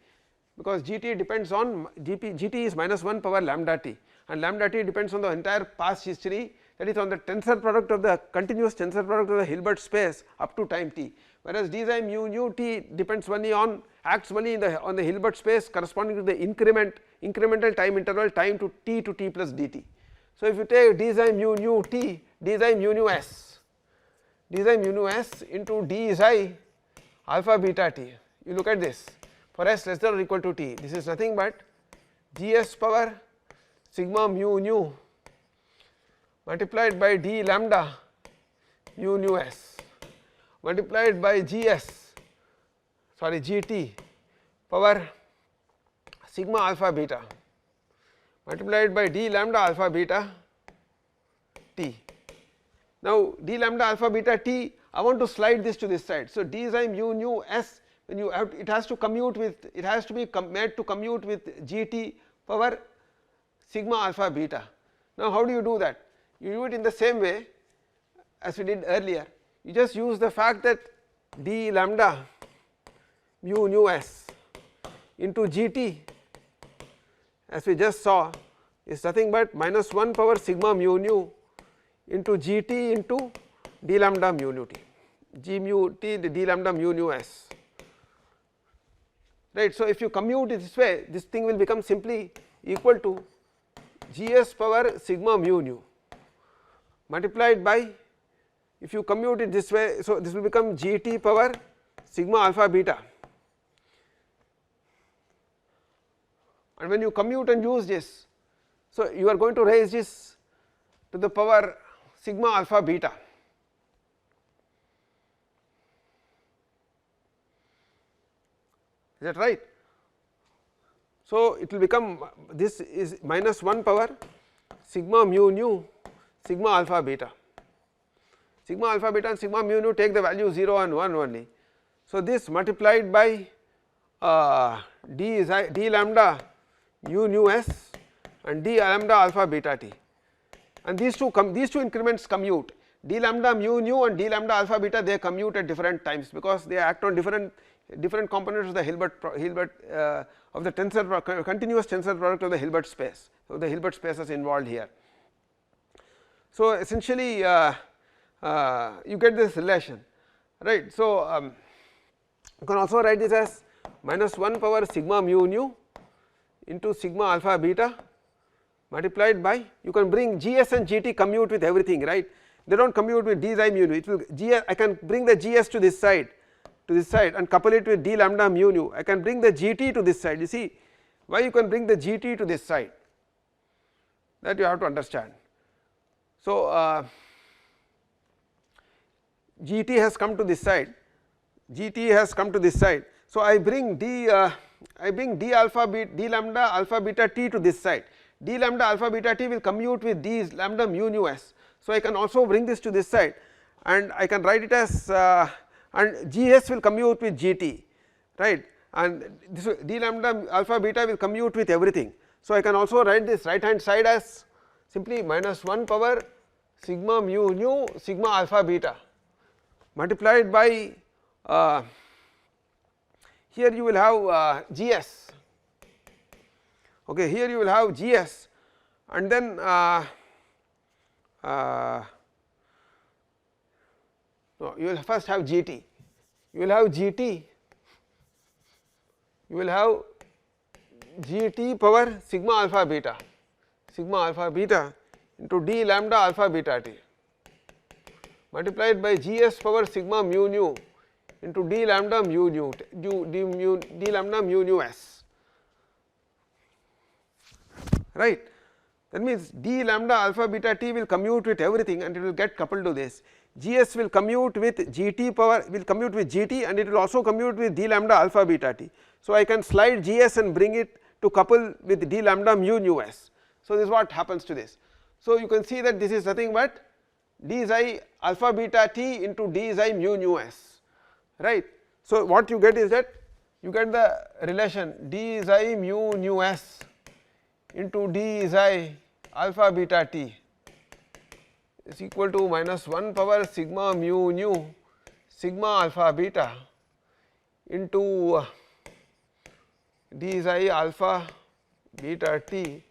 because gt depends on gt is minus 1 power lambda t, and lambda t depends on the entire past history, that is on the tensor product of the continuous tensor product of the Hilbert space up to time t, whereas d xi mu nu t depends only on, acts only on the Hilbert space corresponding to the incremental time interval time to t plus dt. So if you take d xi mu nu t, d xi mu nu s into d xi alpha beta t, you look at this for s less than or equal to t, this is nothing but gs power sigma mu nu multiplied by d lambda mu nu s multiplied by gt power sigma alpha beta multiplied by d lambda alpha beta t. Now d lambda alpha beta t, I want to slide this to this side. So d xi mu nu s, when you have, it has to commute with, it has to be made to commute with gt power sigma alpha beta. Now how do you do that? You do it in the same way as we did earlier. You just use the fact that d lambda mu nu s into gt, as we just saw, is nothing but minus 1 power sigma mu nu into gt into d lambda mu nu t, g mu t d lambda mu nu s, right. So, if you commute it this way, this thing will become simply equal to gs power sigma mu nu multiplied by, if you commute it this way, so this will become gt power sigma alpha beta, and when you commute and use this, so you are going to raise this to the power sigma alpha beta. Is that right? So, it will become, this is minus 1 power sigma mu nu sigma alpha beta. Sigma alpha beta and sigma mu nu take the value 0 and 1 only. So, this multiplied by d lambda mu nu s and d lambda alpha beta t, and these two increments commute, d lambda mu nu and d lambda alpha beta, they commute at different times because they act on different components of the Hilbert of the tensor continuous tensor product of the Hilbert space. So, the Hilbert spaces involved here. So, essentially you get this relation, right. So, you can also write this as minus 1 power sigma mu nu into sigma alpha beta multiplied by, you can bring gs and gt commute with everything, right. They do not commute with d xi mu nu, it will gs, I can bring the gs to this side and couple it with d lambda mu nu, I can bring the gt to this side. You see why you can bring the gt to this side, that you have to understand. So, gt has come to this side, so I bring d alpha beta, d lambda alpha beta t to this side, d lambda alpha beta t will commute with d lambda mu nu s. So, I can also bring this to this side and I can write it as and gs will commute with gt, right, and this d lambda alpha beta will commute with everything. So, I can also write this right hand side as simply minus 1 power sigma mu nu sigma alpha beta multiplied by here you will have gs, okay, here you will have gs, and then no, you will first have gt, you will have gt power sigma alpha beta into d lambda alpha beta t multiplied by gs power sigma mu nu into d lambda mu nu d lambda mu nu s, right. That means d lambda alpha beta t will commute with everything and it will get coupled to this, gs will commute with gt power, will commute with gt and it will also commute with d lambda alpha beta t. So, I can slide gs and bring it to couple with d lambda mu nu s. So, this is what happens to this. So, you can see that this is nothing but d xi alpha beta t into d xi mu nu s, right. So, what you get is that you get the relation d xi mu nu s into d xi alpha beta t is equal to minus 1 power sigma mu nu sigma alpha beta into d xi alpha beta t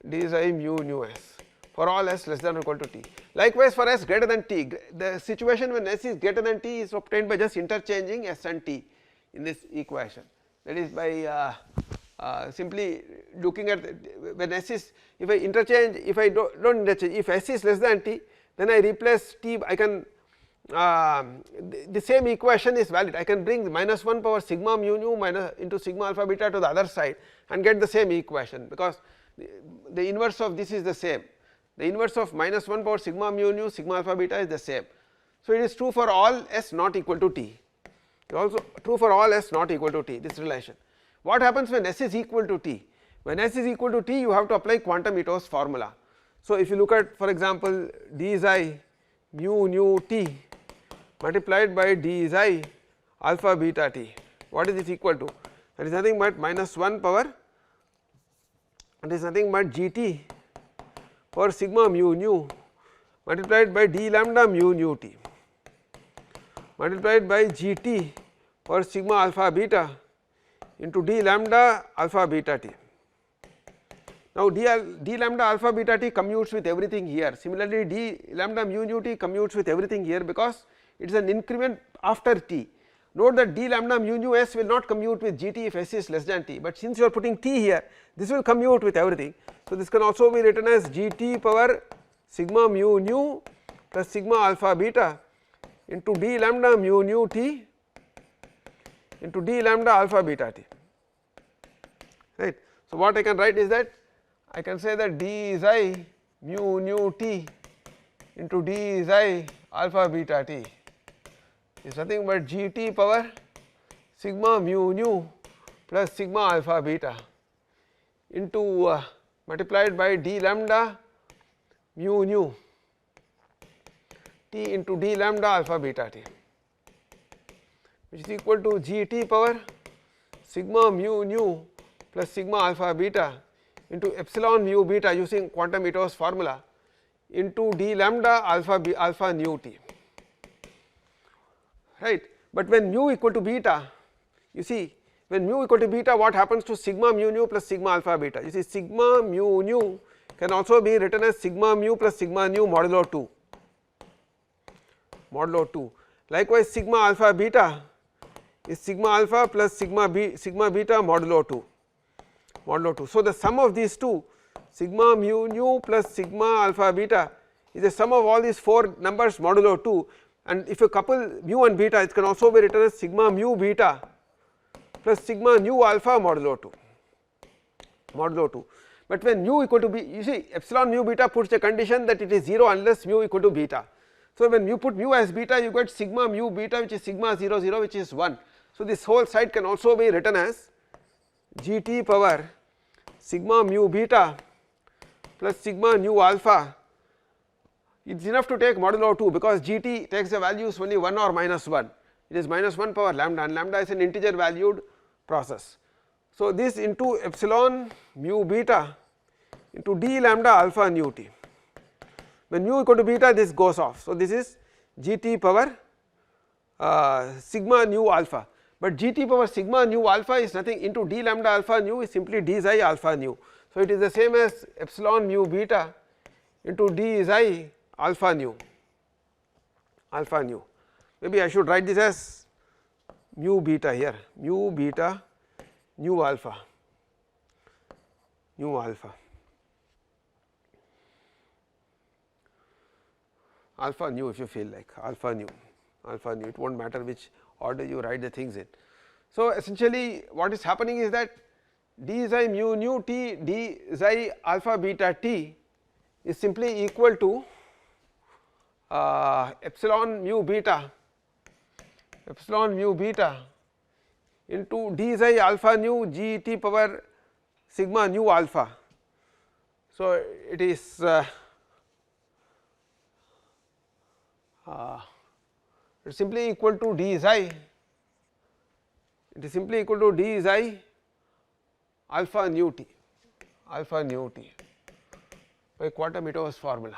d xi mu nu s for all s less than or equal to t. Likewise, for s greater than t, the situation when s is greater than t is obtained by just interchanging s and t in this equation, that is by simply looking at when s is, if I interchange, if I don't interchange, if s is less than t, then I replace t, I can the same equation is valid, I can bring minus 1 power sigma mu nu minus into sigma alpha beta to the other side and get the same equation, because the inverse of this is the same, the inverse of minus 1 power sigma mu nu sigma alpha beta is the same. So, it is true for all s not equal to t, it is also true for all s not equal to t, this relation. What happens when s is equal to t? When s is equal to t, you have to apply quantum Ito's formula. So, if you look at, for example, d xi mu nu t multiplied by d xi alpha beta t, what is this equal to? That is nothing but minus 1 power, it is nothing but gt for sigma mu nu multiplied by d lambda mu nu t multiplied by gt for sigma alpha beta into d lambda alpha beta t Now d lambda alpha beta t commutes with everything here. Similarly, d lambda mu nu t commutes with everything here because it is an increment after t. Note that d lambda mu nu s will not commute with gt if s is less than t, but since you are putting t here, this will commute with everything. So, this can also be written as gt power sigma mu nu plus sigma alpha beta into d lambda mu nu t into d lambda alpha beta t, right. So, what I can write is that I can say that d xi mu nu t into d xi alpha beta t is nothing but gt power sigma mu nu plus sigma alpha beta into multiplied by d lambda mu nu t into d lambda alpha beta t, which is equal to gt power sigma mu nu plus sigma alpha beta into epsilon mu beta using quantum Ito's formula into d lambda alpha nu t, right. But when mu equal to beta, you see when mu equal to beta, what happens to sigma mu nu plus sigma alpha beta? You see sigma mu nu can also be written as sigma mu plus sigma nu modulo 2, modulo 2. Likewise, sigma alpha beta is sigma alpha plus sigma beta modulo 2, modulo 2. So, the sum of these two, sigma mu nu plus sigma alpha beta, is the sum of all these 4 numbers modulo 2, and if you couple mu and beta, it can also be written as sigma mu beta plus sigma nu alpha modulo 2, modulo 2. But when mu equal to b, you see epsilon mu beta puts a condition that it is 0 unless mu equal to beta. So, when you put mu as beta, you get sigma mu beta, which is sigma 0 0, which is 1. So, this whole side can also be written as gt power sigma mu beta plus sigma nu alpha. It is enough to take modulo 2 because gt takes the values only 1 or minus 1, it is minus 1 power lambda, and lambda is an integer valued process. So, this into epsilon mu beta into d lambda alpha nu t. When mu equal to beta, this goes off. So, this is gt power sigma nu alpha, but gt power sigma nu alpha is nothing into d lambda alpha nu is simply d xi alpha nu. So, it is the same as epsilon mu beta into d xi alpha nu, alpha nu. Maybe I should write this as mu beta here, mu beta nu alpha, nu alpha, alpha nu if you feel like, alpha nu, alpha nu, it will not matter which order you write the things in. So, essentially what is happening is that d xi mu nu t d xi alpha beta t is simply equal to epsilon mu beta into d xi alpha nu g t power sigma nu alpha. So, it is simply equal to d xi, it is simply equal to d xi alpha nu t, alpha nu t by quantum Ito's formula,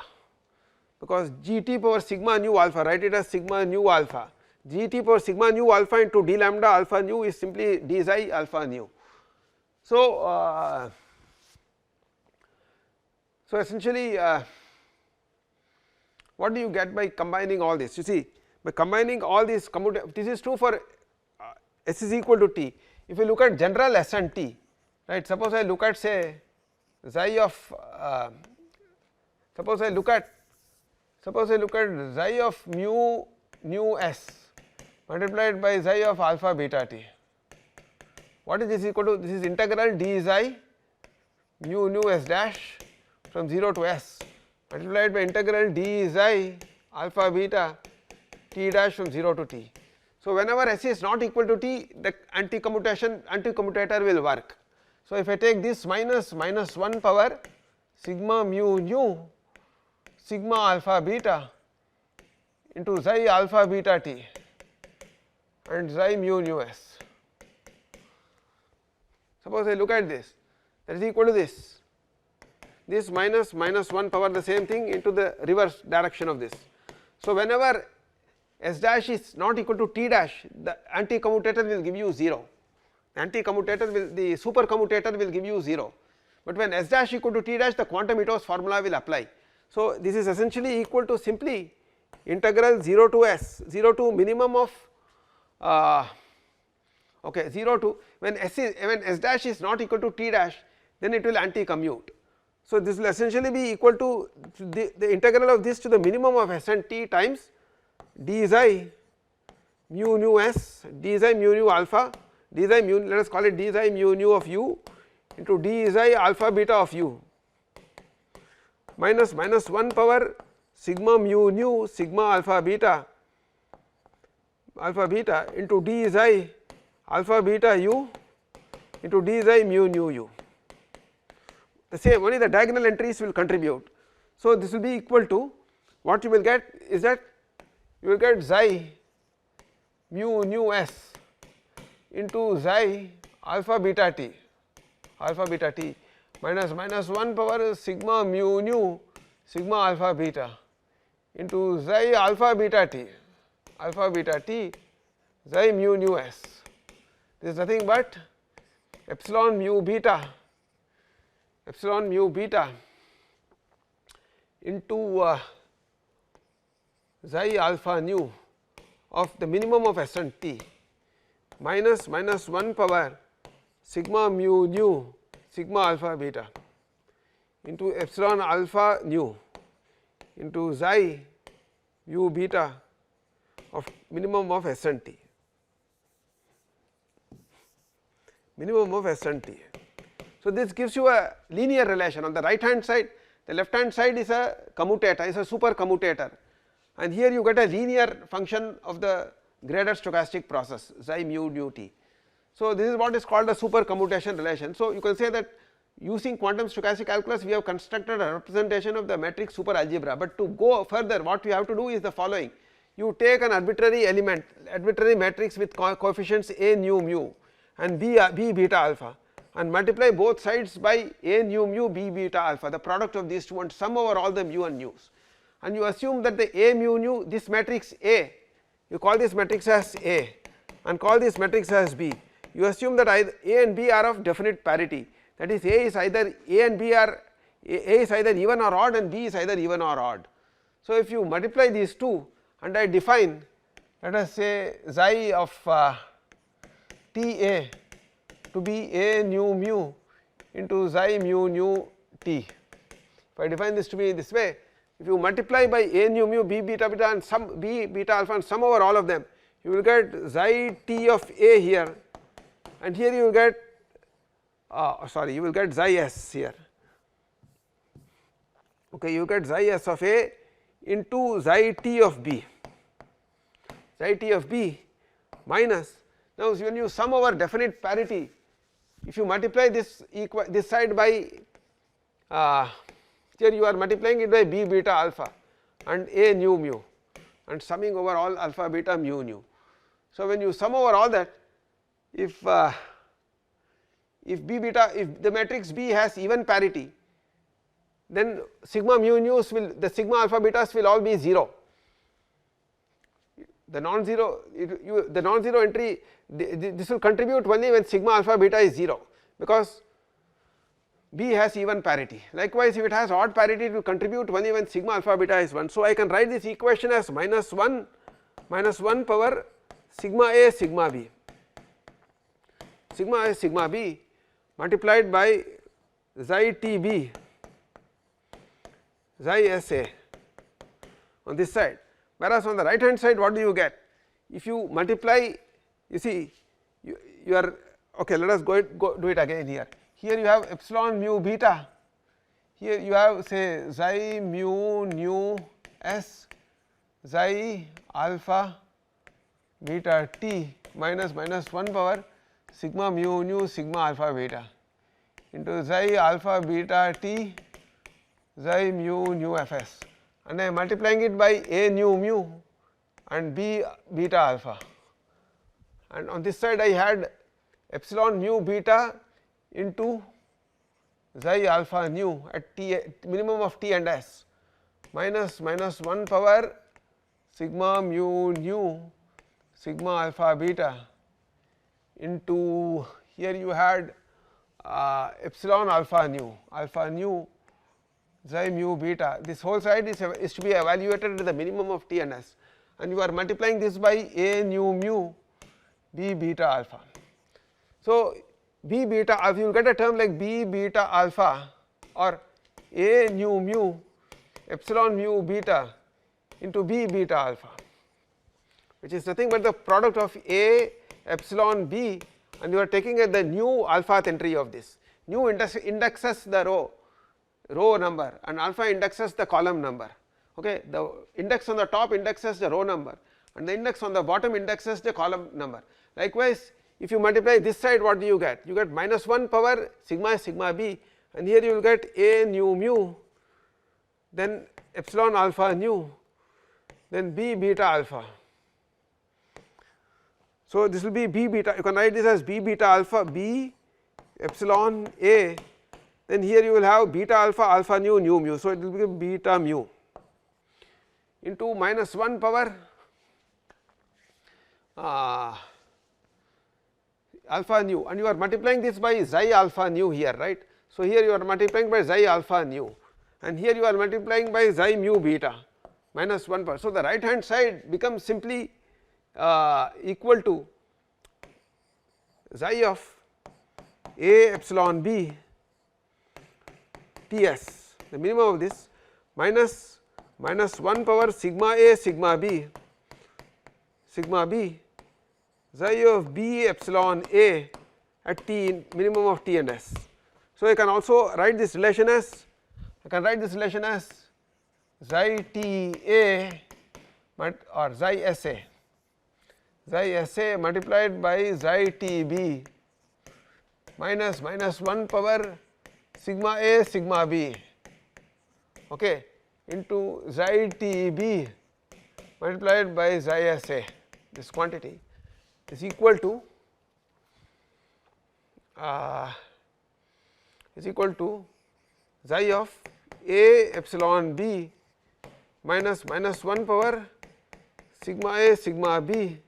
because g t power sigma nu alpha, write it as sigma nu alpha, g t power sigma nu alpha into d lambda alpha nu is simply d xi alpha nu. So, so essentially what do you get by combining all this? You see, by combining all these this is true for s is equal to t. If you look at general s and t, right, suppose I look at say xi of suppose I look at xi of mu nu s multiplied by xi of alpha beta t. What is this equal to? This is integral d xi mu nu s dash from 0 to s multiplied by integral d xi alpha beta t dash from 0 to t. So, whenever s is not equal to t, the anti-commutator will work. So, if I take this minus 1 power sigma mu nu sigma alpha beta into xi alpha beta t and xi mu nu s, suppose I look at this, that is equal to this minus 1 power the same thing into the reverse direction of this. So, whenever s dash is not equal to t dash, the anti-commutator will give you 0, the anti-commutator will, the super commutator will give you 0, but when S dash equal to T dash, the quantum Ito's formula will apply. So, this is essentially equal to simply integral 0 to S, 0 to minimum of 0 to when S dash is not equal to T dash, then it will anti commute. So, this will essentially be equal to the integral of this to the minimum of S and T times d xi mu nu S, d xi mu nu alpha, d xi mu, let us call it d xi mu nu of u into d xi alpha beta of u minus 1 power sigma mu nu sigma alpha beta into d xi alpha beta u into d xi mu nu u. The same, only the diagonal entries will contribute. So, this will be equal to, what you will get is that you will get xi mu nu S into xi alpha beta t minus 1 power sigma mu nu sigma alpha beta into xi alpha beta t xi mu nu S. This is nothing but epsilon mu beta into xi alpha nu of the minimum of S and T minus 1 power sigma mu nu sigma alpha beta into epsilon alpha nu into xi mu beta of minimum of S and T, So, this gives you a linear relation. On the right hand side, the left hand side is a commutator, is a super commutator, and here you get a linear function of the graded stochastic process xi mu nu t. So, this is what is called a super commutation relation. So, you can say that using quantum stochastic calculus we have constructed a representation of the metric super algebra, but to go further what we have to do is the following: you take an arbitrary element, arbitrary matrix with coefficients a nu mu and b beta alpha, and multiply both sides by a nu mu b beta alpha, the product of these two, and sum over all the mu and nu's, and you assume that the a mu nu, this matrix A, you call this matrix as A and call this matrix as B. You assume that either A and B are of definite parity, that is A is either A and B are A is either even or odd and B is either even or odd. So, if you multiply these two and I define, let us say xi of T A to be A nu mu into xi mu nu t. If I define this to be this way, if you multiply by A nu mu b beta beta and sum b beta alpha and sum over all of them, you will get xi t of A here, and here you will get you will get xi s here. Okay, you get xi s of A into xi t of B, minus, now when you sum over definite parity, if you multiply this side by here you are multiplying it by b beta alpha and A nu mu and summing over all alpha beta mu nu. So, when you sum over all that, if b beta, if the matrix B has even parity, then sigma mu nu's will, the sigma alpha betas will all be 0. The non-zero entry, this will contribute only when sigma alpha beta is 0, because B has even parity. Likewise, if it has odd parity, it will contribute only when sigma alpha beta is 1. So, I can write this equation as minus 1 power sigma A sigma B, multiplied by xi t b xi s A on this side, whereas on the right hand side what do you get? If you multiply, you see you are okay, let us go do it again here. Here you have epsilon mu beta, here you have say xi mu nu s xi alpha beta t minus 1 power sigma mu nu sigma alpha beta into xi alpha beta t xi mu nu fs, and I am multiplying it by A nu mu and B beta alpha, and on this side I had epsilon mu beta into xi alpha nu at t minimum of t and s minus 1 power sigma mu nu sigma alpha beta into, here you had epsilon alpha nu xi mu beta, this whole side is to be evaluated at the minimum of t and s, and you are multiplying this by a nu mu b beta alpha. So, b beta alpha, you will get a term like b beta alpha or a nu mu epsilon mu beta into b beta alpha, which is nothing but the product of a epsilon b, and you are taking at the new alphath entry of this. Nu indexes the row number and alpha indexes the column number. Okay, the index on the top indexes the row number and the index on the bottom indexes the column number. Likewise, if you multiply this side, what do you get? You get minus 1 power sigma sigma b, and here you will get a nu mu, then epsilon alpha nu, then b beta alpha. So, this will be b beta, you can write this as b beta alpha b epsilon a, then here you will have beta alpha alpha nu nu mu. So, it will become beta mu into minus 1 power alpha nu, and you are multiplying this by xi alpha nu here, right. So, here you are multiplying by xi alpha nu, and here you are multiplying by xi mu beta minus 1 power. So, the right hand side becomes simply equal to xi of a epsilon b Ts, the minimum of this, minus 1 power sigma a sigma b xi of b epsilon a at t minimum of t and s. So, I can also write this relation as, xi t a or xi s a multiplied by xi t b minus 1 power sigma a sigma b, okay, into xi t b multiplied by xi s a, this quantity is equal to xi of a epsilon b minus 1 power sigma a sigma b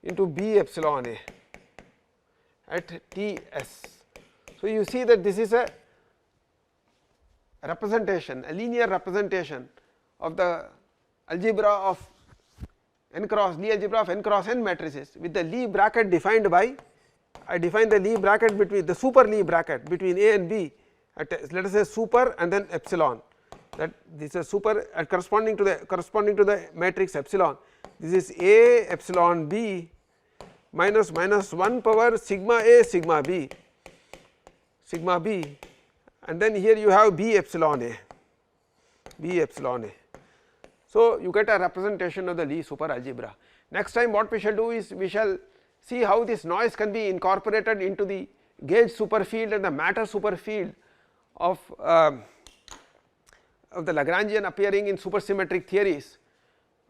into b epsilon a at T s. So, you see that this is a representation, a linear representation of the algebra of n cross, Lie algebra of n cross n matrices with the Lie bracket defined by, I define the Lie bracket between the super Lie bracket between a and b at, let us say super and then epsilon, that this is super corresponding to the matrix epsilon. This is a epsilon b minus 1 power sigma a sigma b, and then here you have b epsilon a. So, you get a representation of the Lie super algebra. Next time what we shall do is we shall see how this noise can be incorporated into the gauge superfield and the matter superfield of the Lagrangian appearing in supersymmetric theories,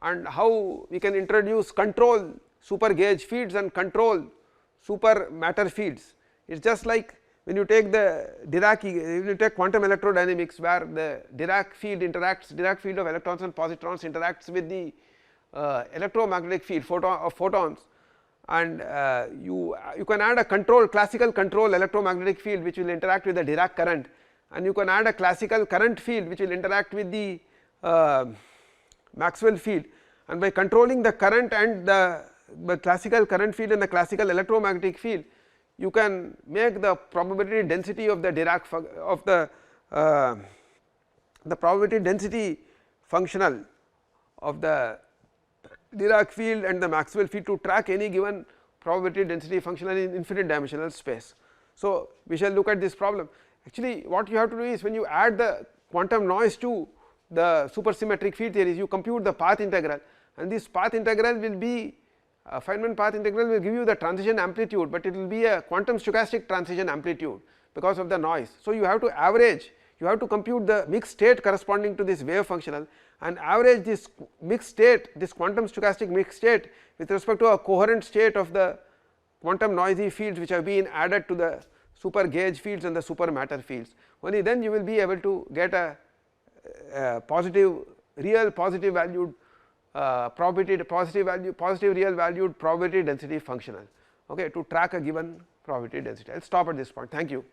and how we can introduce control super gauge fields and control super matter fields. It is just like when you take the when you take quantum electrodynamics, where the Dirac field of electrons and positrons interacts with the electromagnetic field of photons, and you can add a classical control electromagnetic field which will interact with the Dirac current, and you can add a classical current field which will interact with the Maxwell field, and by controlling the current and the classical current field and the classical electromagnetic field, you can make the probability density of the Dirac of the probability density functional of the Dirac field and the Maxwell field to track any given probability density functional in infinite dimensional space. So, we shall look at this problem. Actually, what you have to do is, when you add the quantum noise to the supersymmetric field theories, you compute the path integral, and this path integral will be Feynman path integral will give you the transition amplitude, but it will be a quantum stochastic transition amplitude because of the noise. So, you have to average, you have to compute the mixed state corresponding to this wave functional and average this mixed state, this quantum stochastic mixed state with respect to a coherent state of the quantum noisy fields which have been added to the super gauge fields and the super matter fields. Only then you will be able to get a real positive valued positive real valued probability density functional, okay, to track a given probability density. I will stop at this point. Thank you.